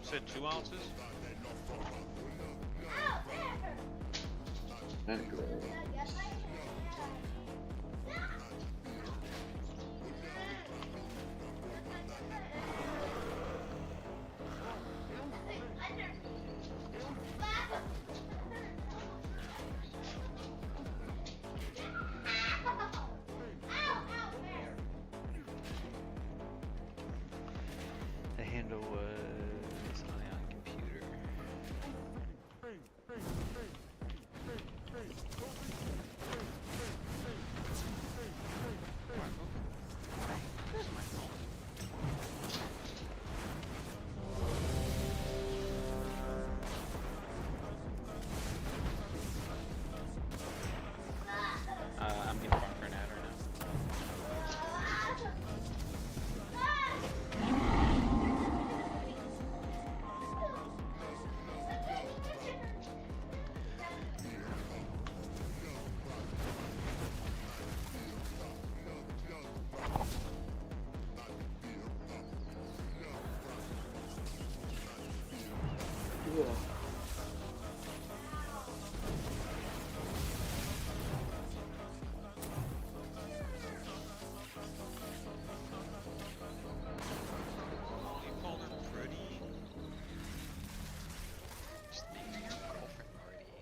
Said 2 ounces? Anyway. The handle was Ion Computer. Where's my phone? I'm getting farm for an ad right now. Yeah. Oh, you called her pretty. Just named your girlfriend pretty.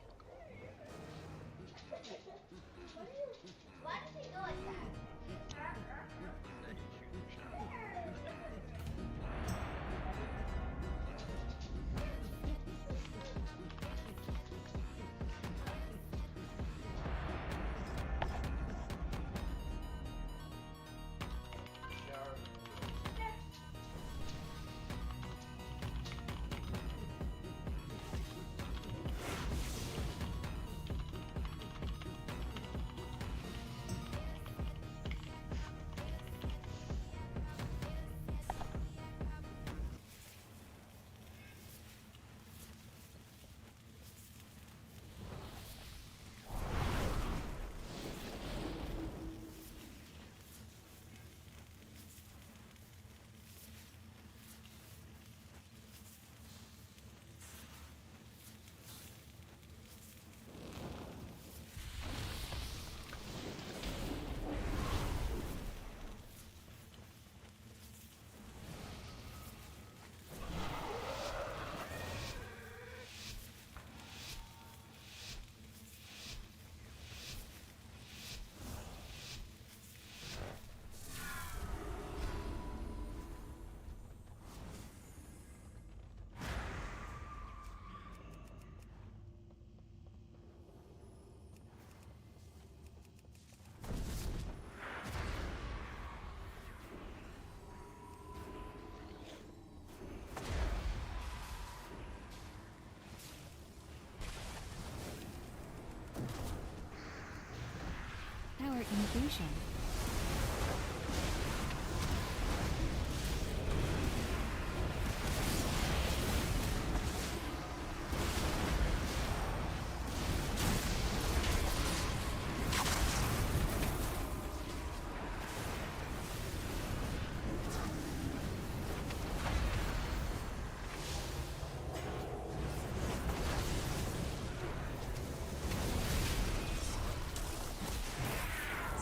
Power infusion.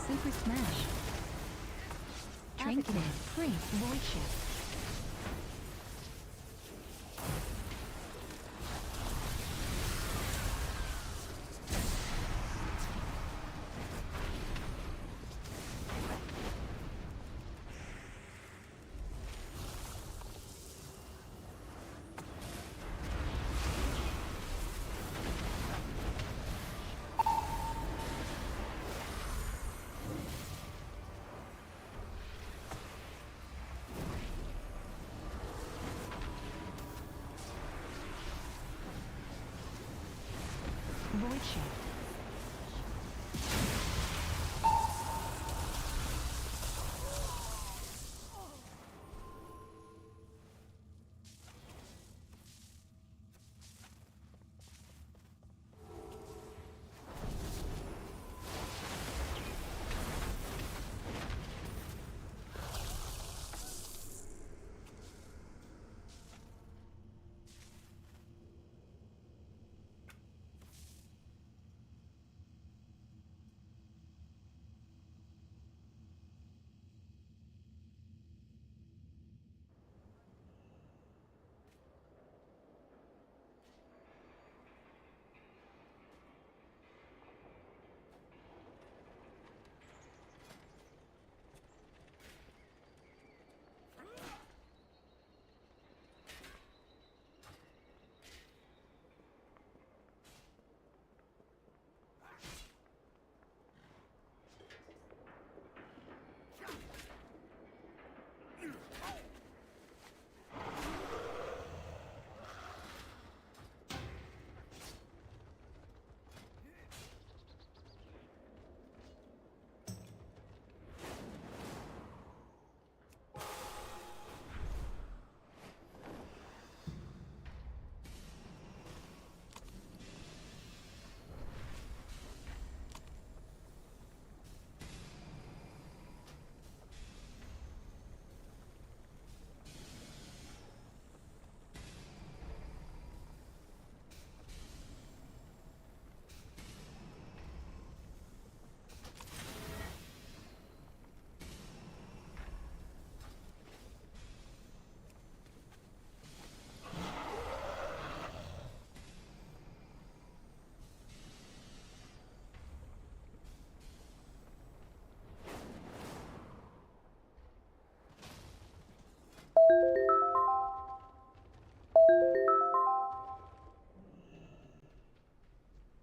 Super Smash. Trinketed. Priest. Void Shift. Void Shift.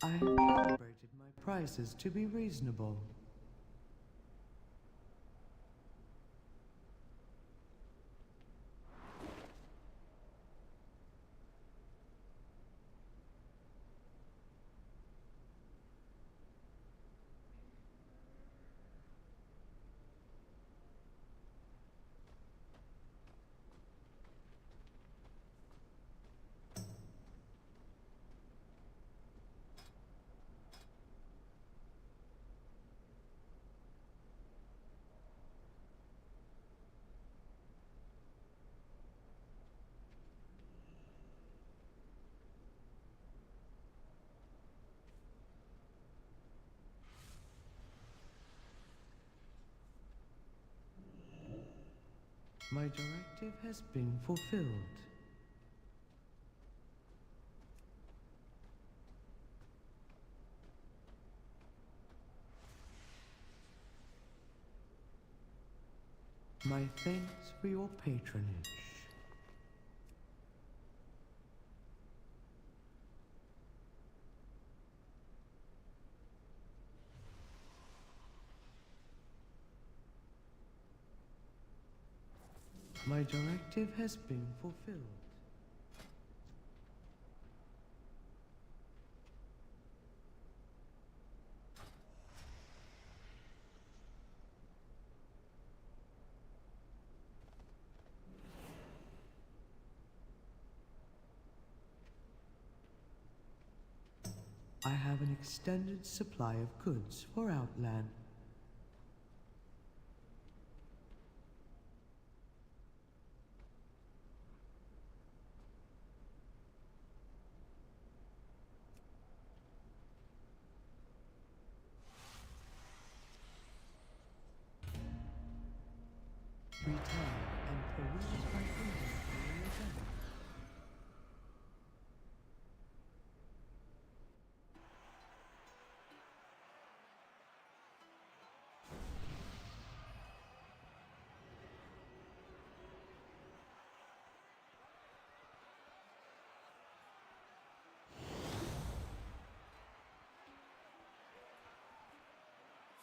I have calibrated my prices to be reasonable. My directive has been fulfilled. My thanks for your patronage. My directive has been fulfilled. I have an extended supply of goods for Outland. Return and peruse my inventory again.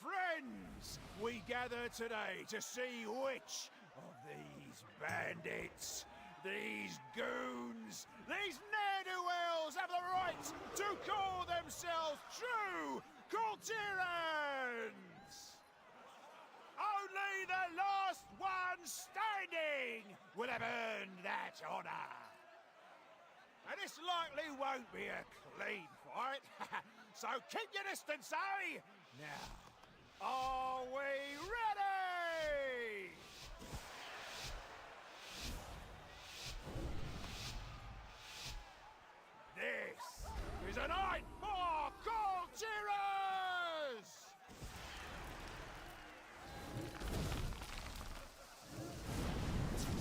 Friends, we gather today to see which of these bandits, these goons, these ne'er-do-wells have the right to call themselves true Cultirans! Only the last one standing will have earned that honor. And this likely won't be a clean fight, so keep your distance, eh? Now, are we ready? This is a night for Cultirans!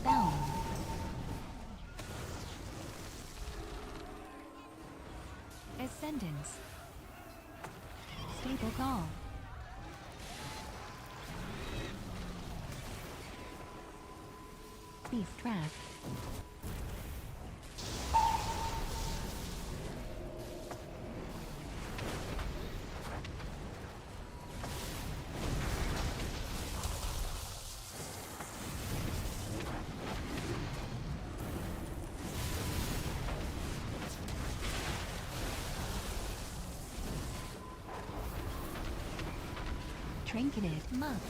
Bound. Ascendance. Stable call. Beast trap. Trinketed muff.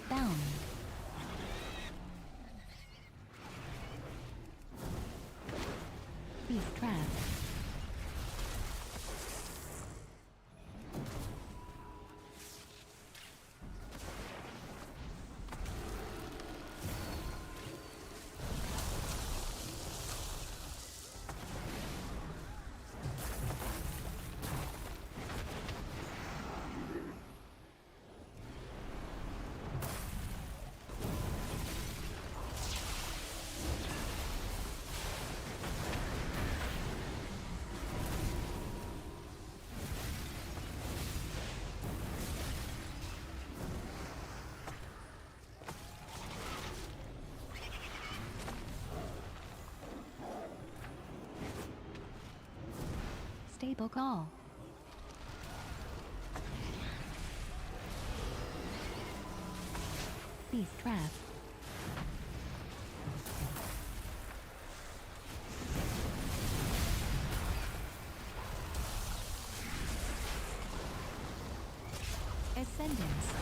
Bound. Beast trap. Stable call. Beast trap. Ascendance.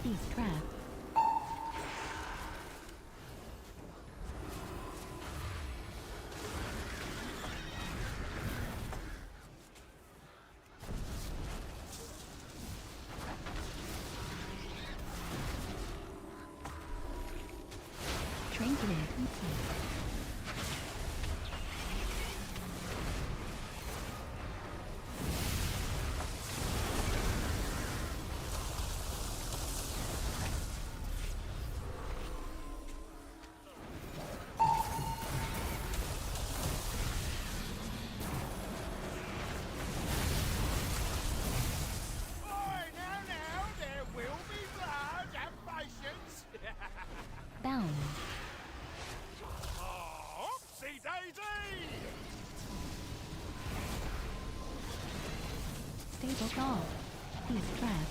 Beast trap. Trinketed complete. Oi, now, there will be blood and patience. Bound. Oh, see Daisy! Stable call. Beast trap.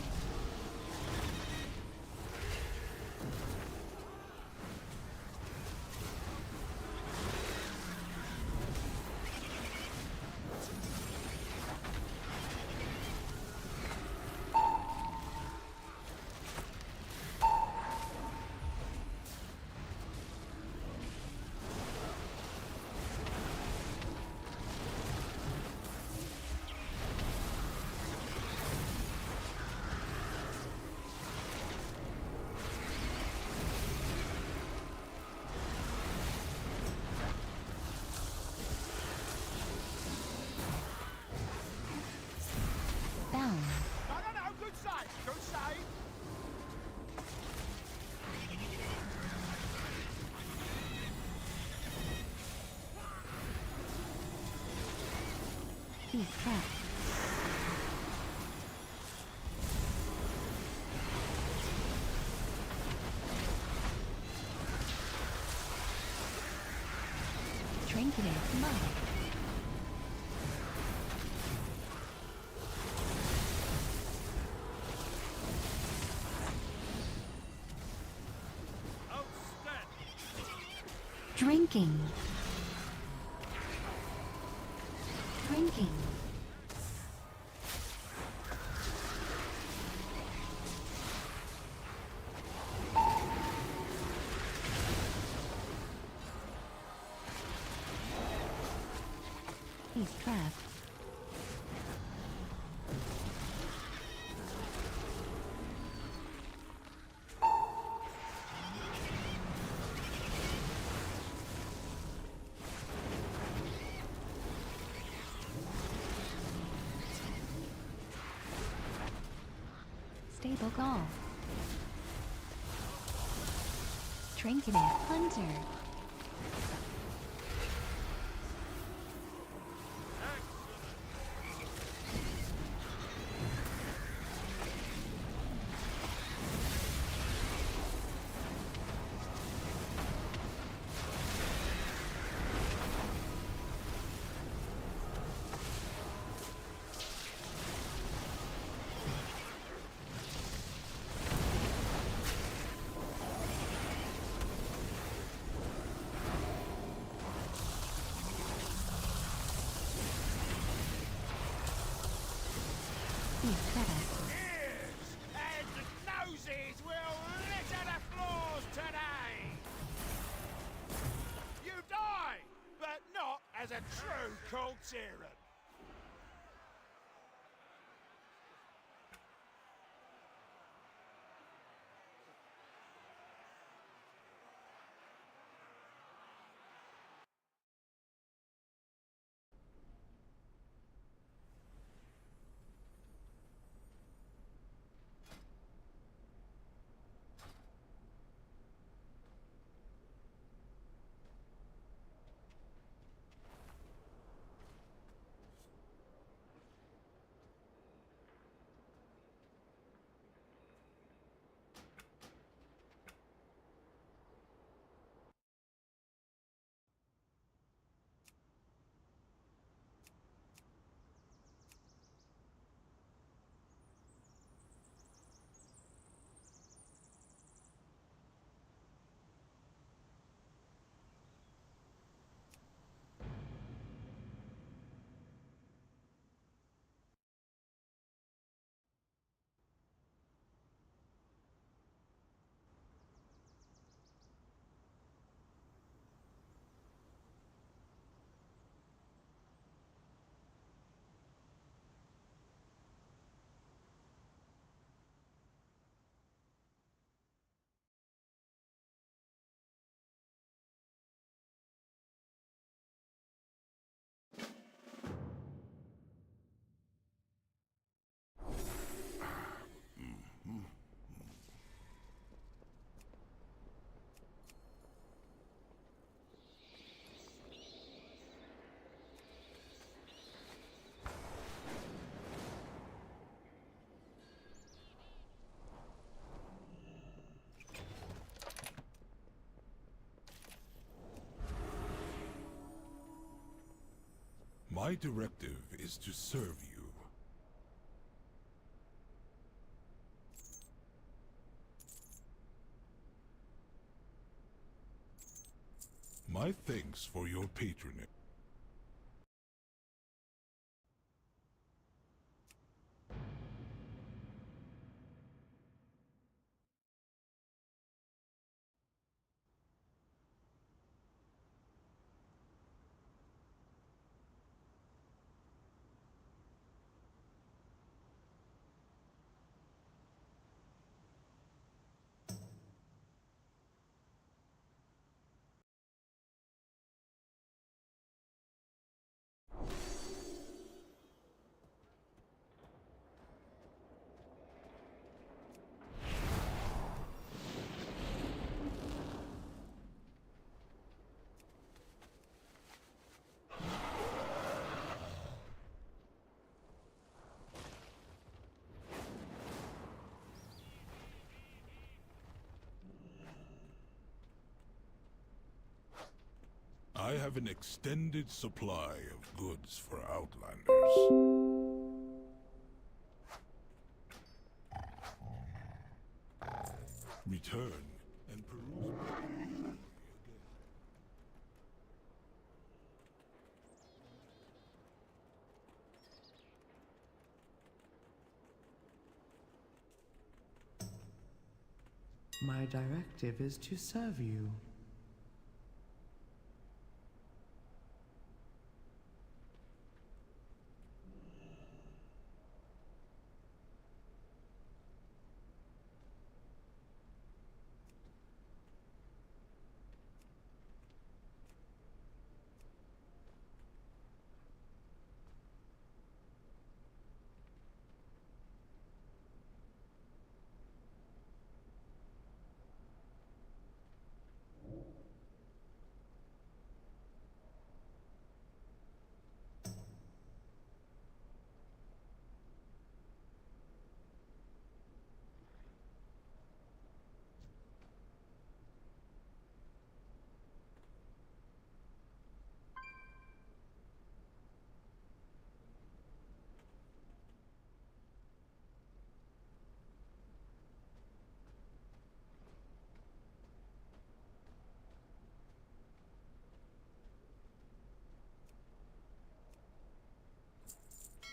Bound. No, good save, good save. Beast trap. Trinketed mud. Outstanding. Drinking. Drinking. Beast trap. Stable call. Trinketed hunter. Beast trap. Ears and noses will litter the floors today. You die, but not Let's hear 'em. My directive is to serve you. My thanks for your patronage. I have an extended supply of goods for Outlanders. Return and peruse. My directive is to serve you.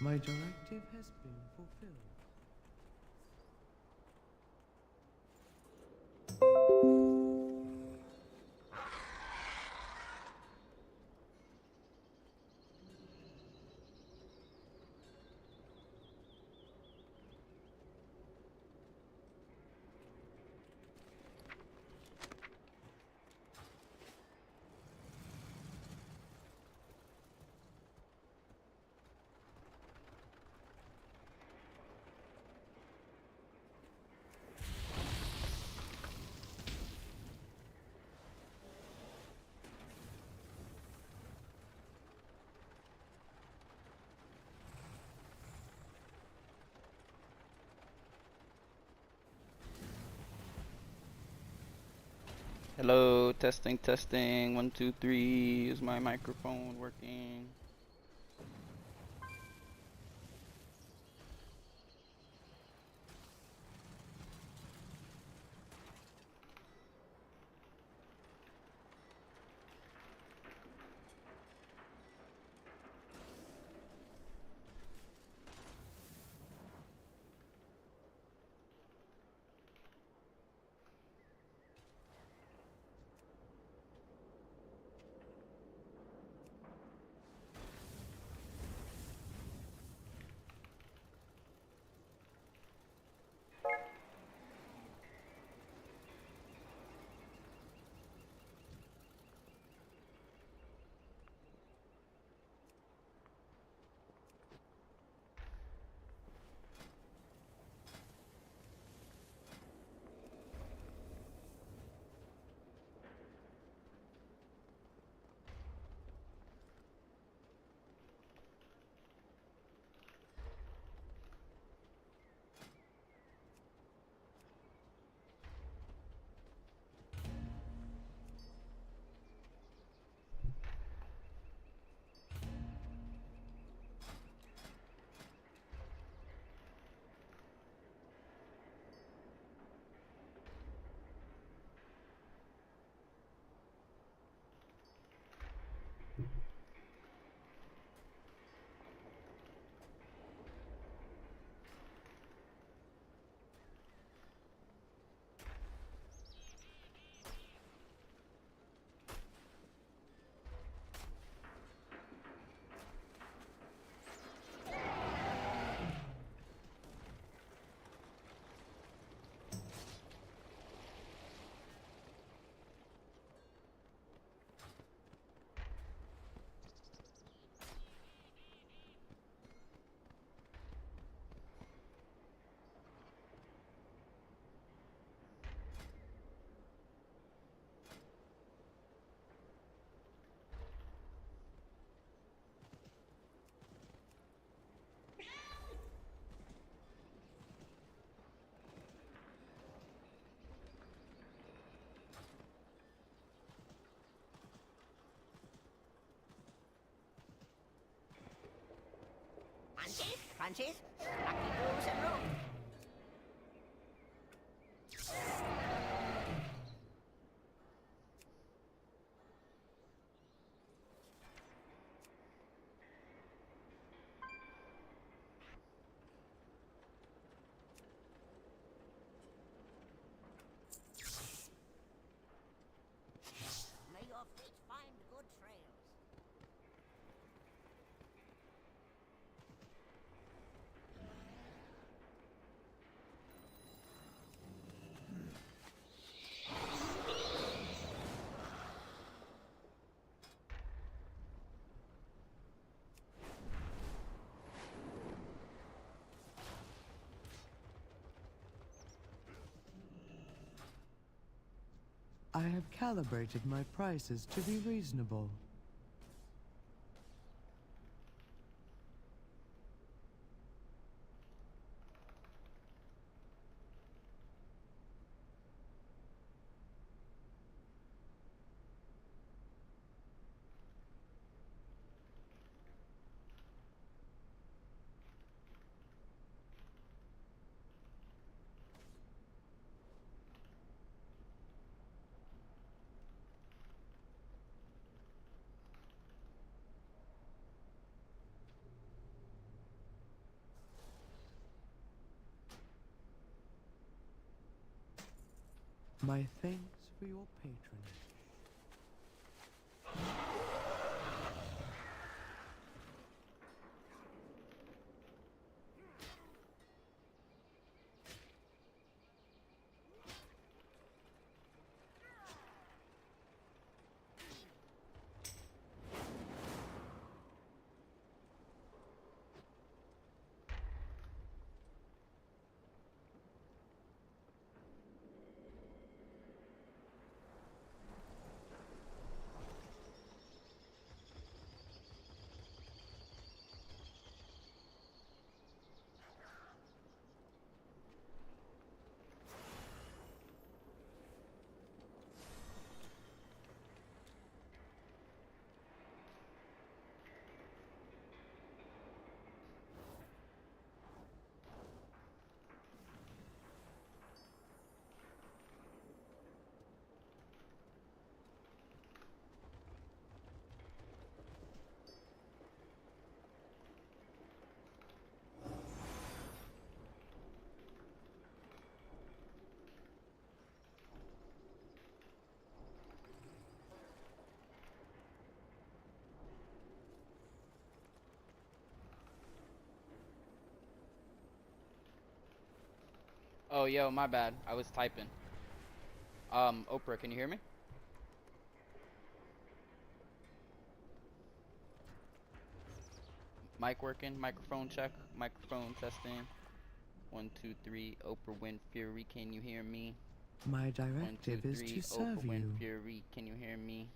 My directive has been fulfilled. Hello, testing, testing. 1, 2, 3. Is my microphone working? Crunchies, crunchies, lucky moves and room. May your feet find good trails. I have calibrated my prices to be reasonable. My thanks for your patronage. Oh, yo, my bad. I was typing. Oprah, can you hear me? Mic working, microphone check, microphone testing. 1, 2, 3. Oprah Winfrey, can you hear me? My 1, 2, directive is 3. to serve Oprah you. Winfrey, can you hear me?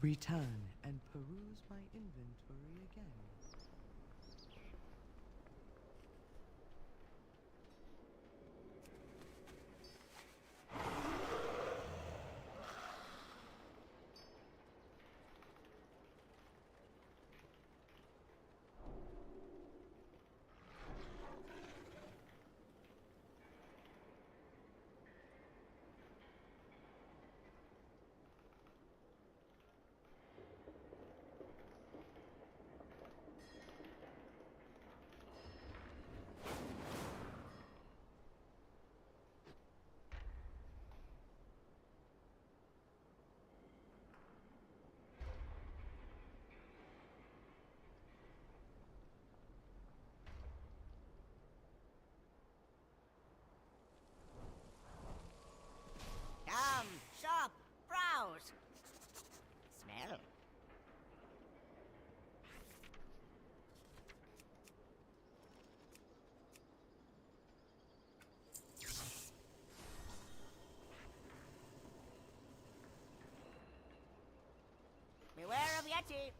Return and peruse my inventory again. Come, shop, browse. Smell. Beware of Yeti.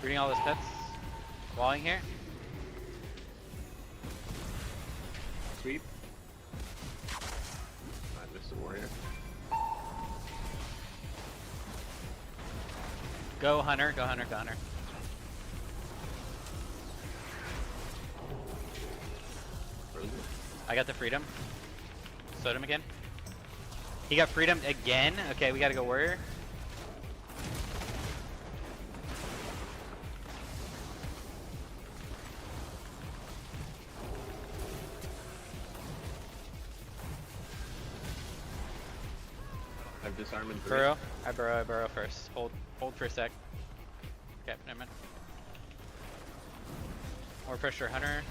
Reading all those pets. Walling here. Sweep. I missed the warrior. Go hunter, go hunter, go hunter. I got the freedom. Sowed him again. He got freedom again. Okay, we gotta go warrior. I've disarmed and Burrow. I burrow first. Hold for a sec. Okay, never mind. More pressure, hunter.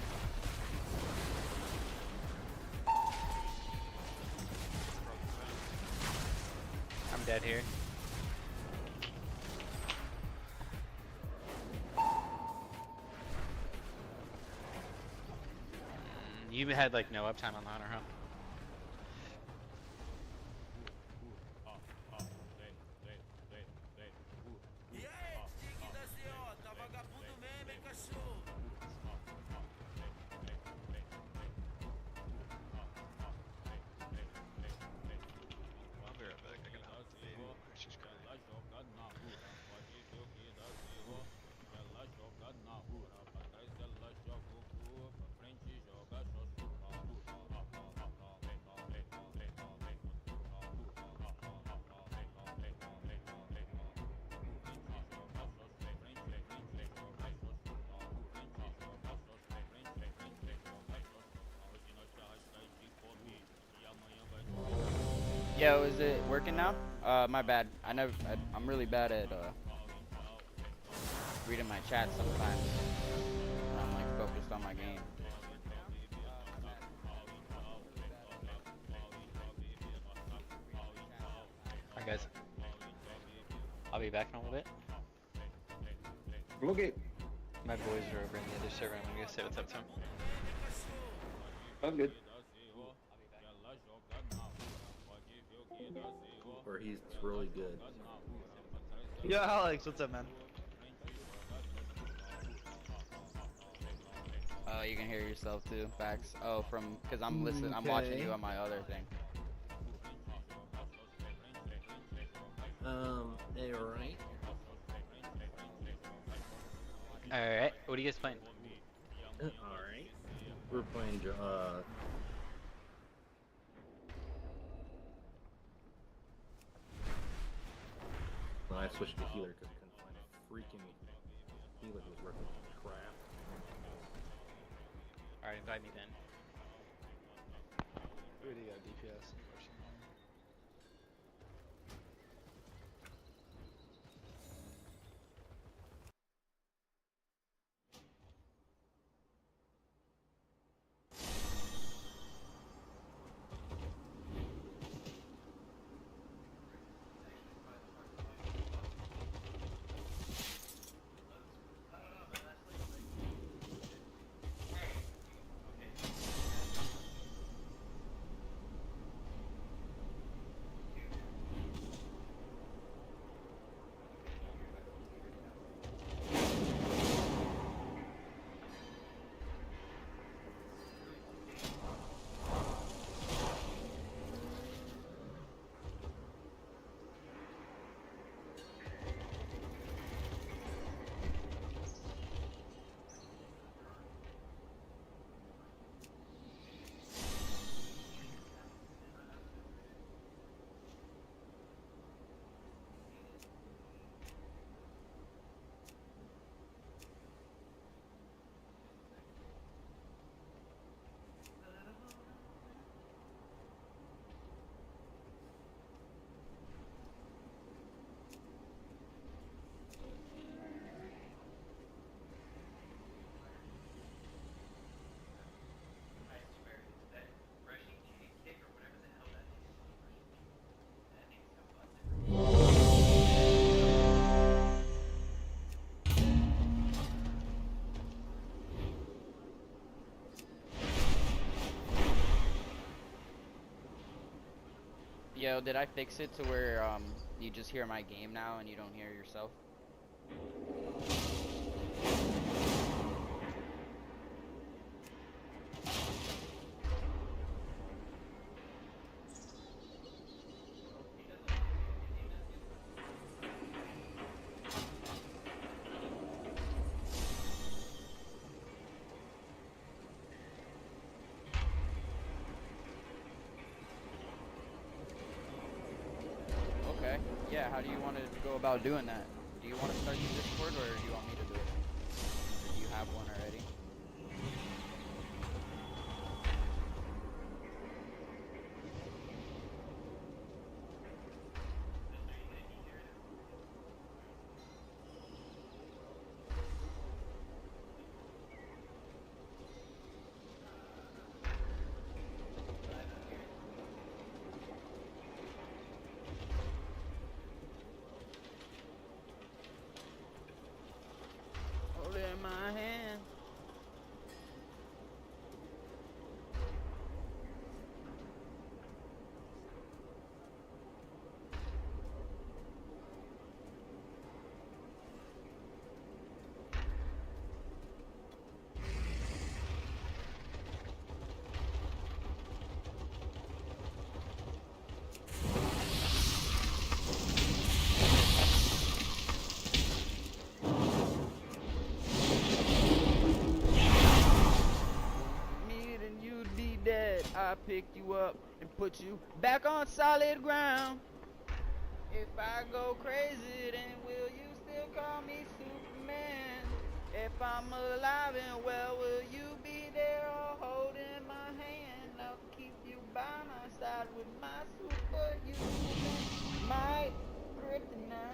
I'm dead here. You had like no uptime on the hunter, huh? Yo, is it working now? My bad. I'm really bad at reading my chat sometimes. When I'm like focused on my game. Alright, guys. I'll be back in a little bit. Okay. My boys are over in the other server. I'm gonna go say what's up to them. Sounds good. Or he's really good. Yeah, Alex, what's up, man? Oh, you can hear yourself too. Facts. Oh, because I'm listening. I'm watching you on my other thing. Alright. Alright, what are you guys playing? Alright. We're playing, I switched to healer because I couldn't find a freaking healer who was worth crap. Alright, invite me then. We already got DPS, unfortunately. Yo, did I fix it to where you just hear my game now and you don't hear yourself? Okay. Yeah, how do you want to go about doing that? Do you want to start your Discord or do you want me to do it? Or do you have one already? Hold it in my hand. Me and you'd be dead. I picked you up and put you back on solid ground. If I go crazy, then will you still call me Superman? If I'm alive and well, will you be there or holding my hand? I'll keep you by my side. ride with my superhuman, my kryptonite.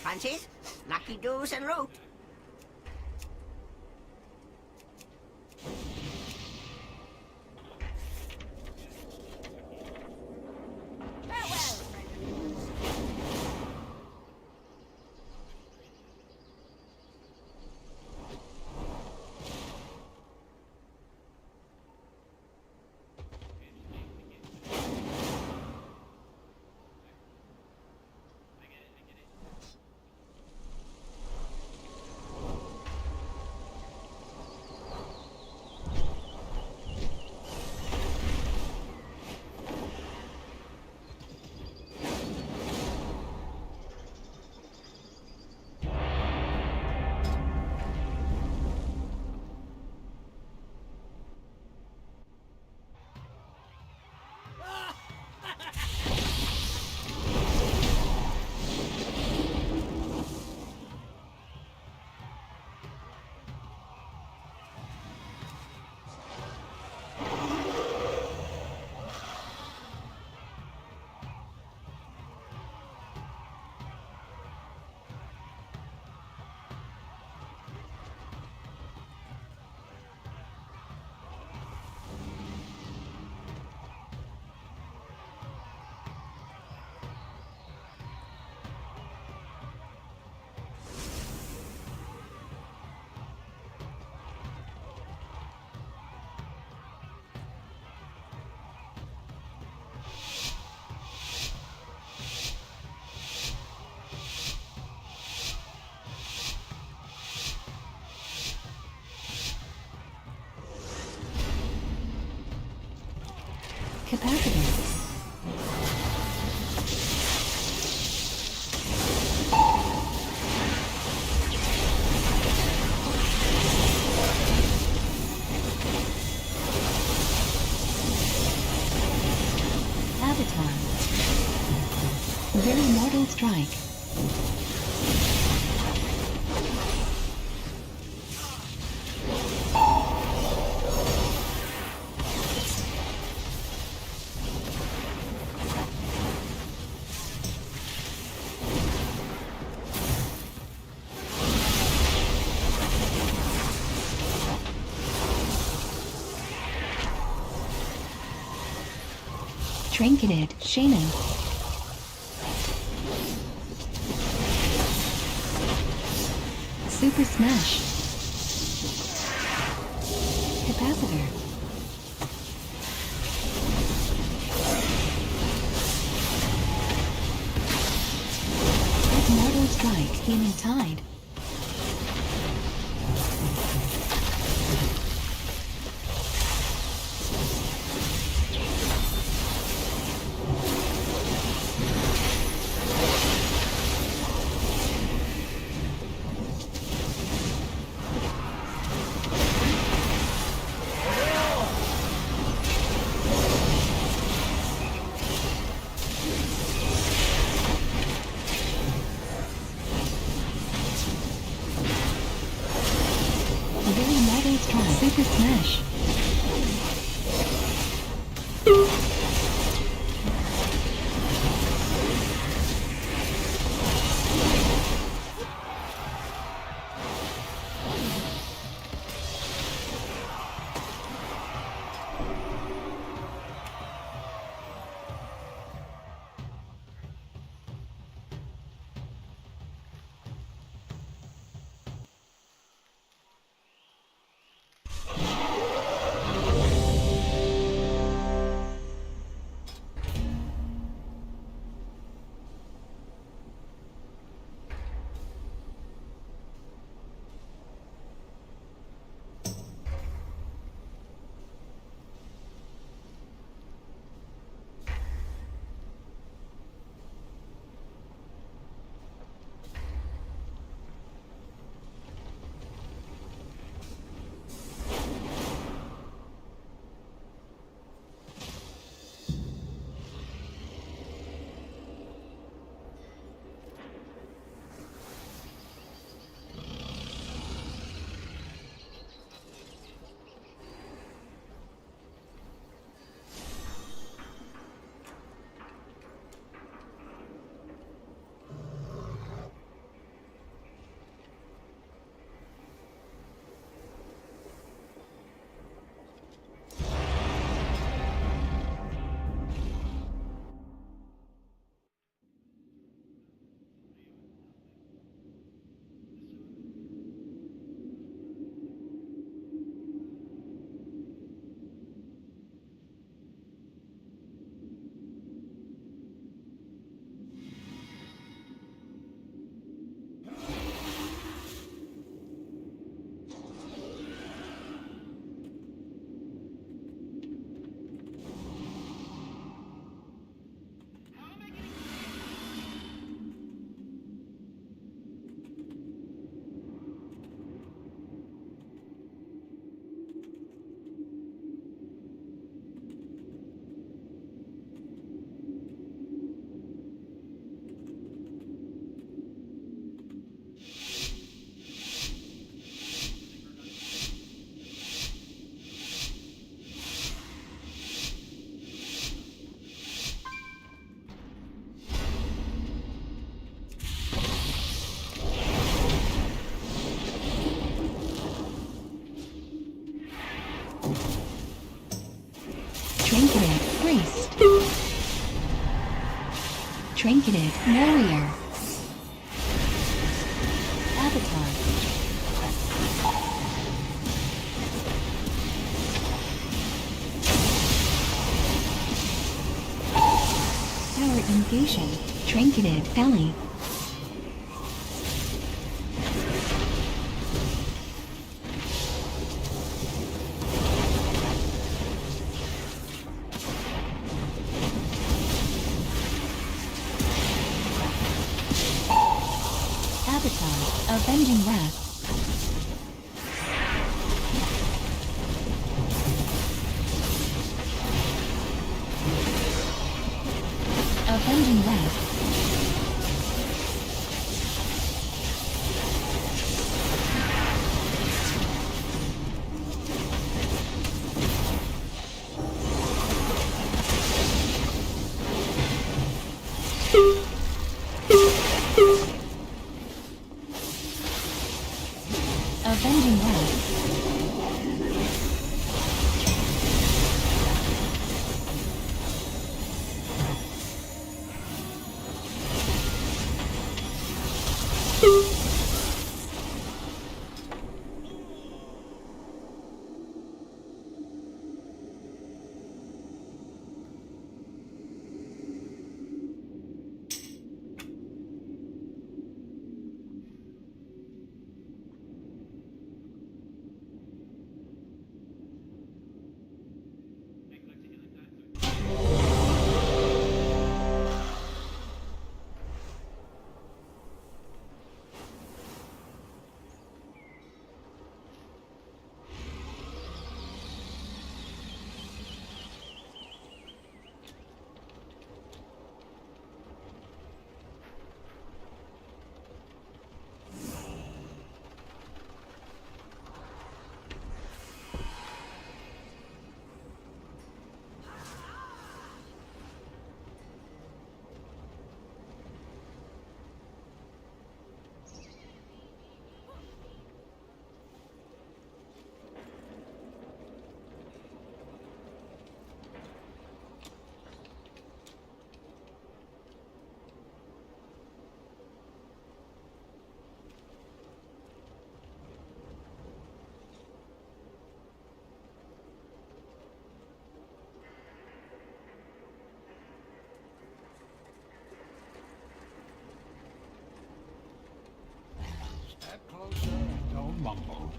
Fancies? Lucky do's and loot. Capacitance. Avatar. Very mortal strike. Trinketed, Shayna. Super Smash. Capacitor. Red Mortal Strike, Healing Tide. Priest. Trinketed Warrior. Avatar. Power Negation. Trinketed Valley. Avatar. Avenging Wrath. Avenging Wrath. Avenging Wrath. Step closer and don't mumble.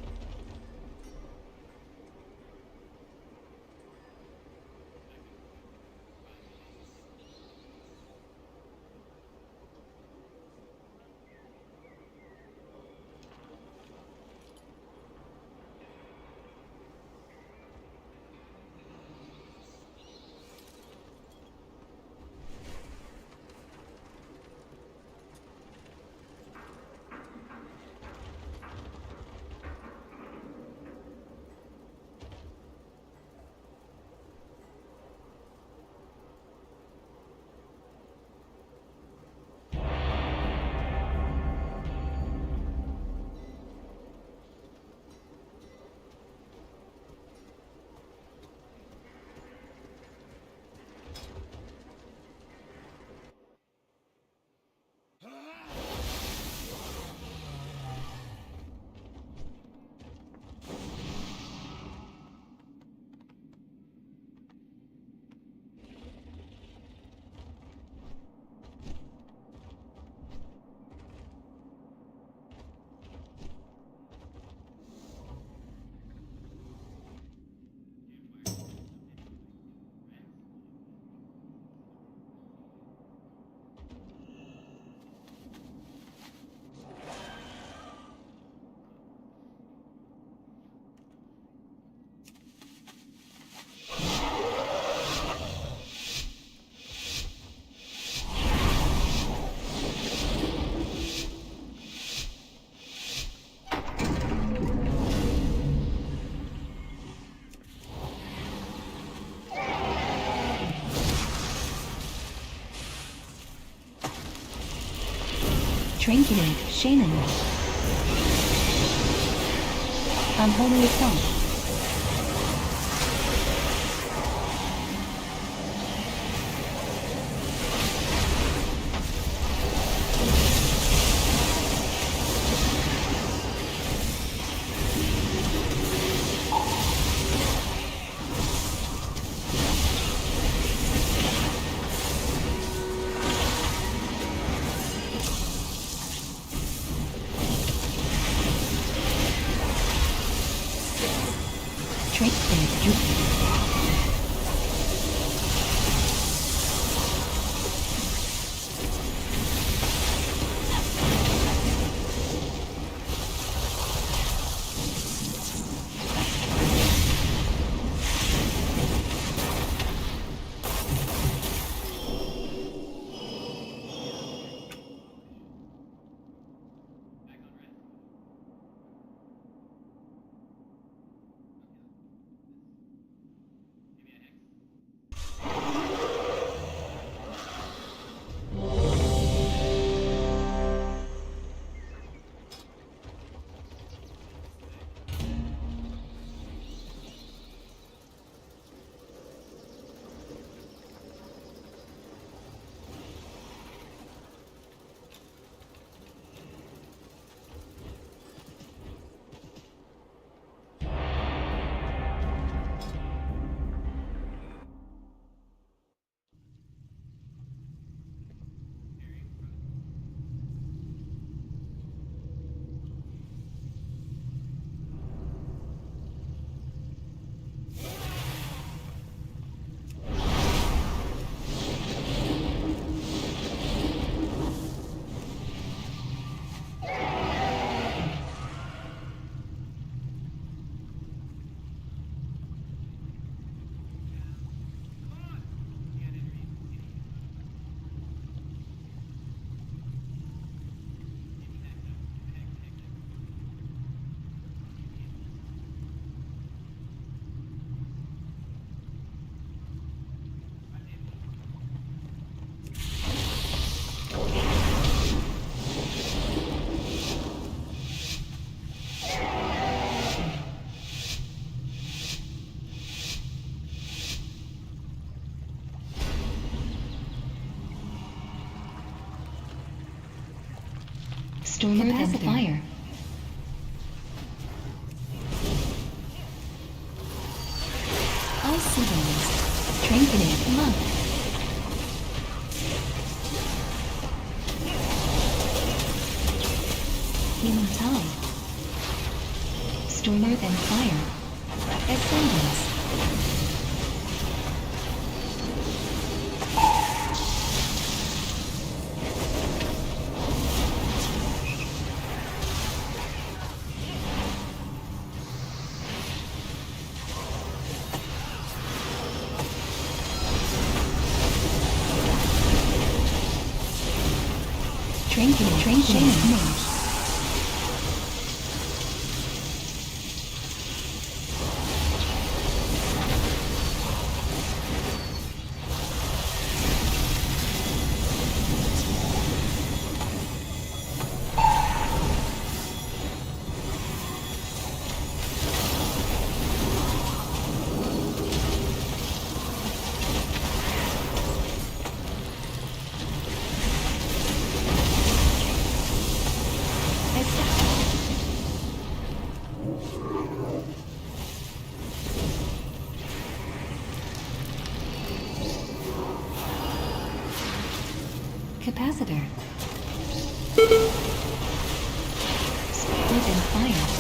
Trinketed Shaman. Unholy Assault. Stronger than fire. Ice Siblings. Trinketed Monk. Healing Tide. Stronger than fire. Ascendance. Trinketed Mage. Capacitor. Stronger than fire.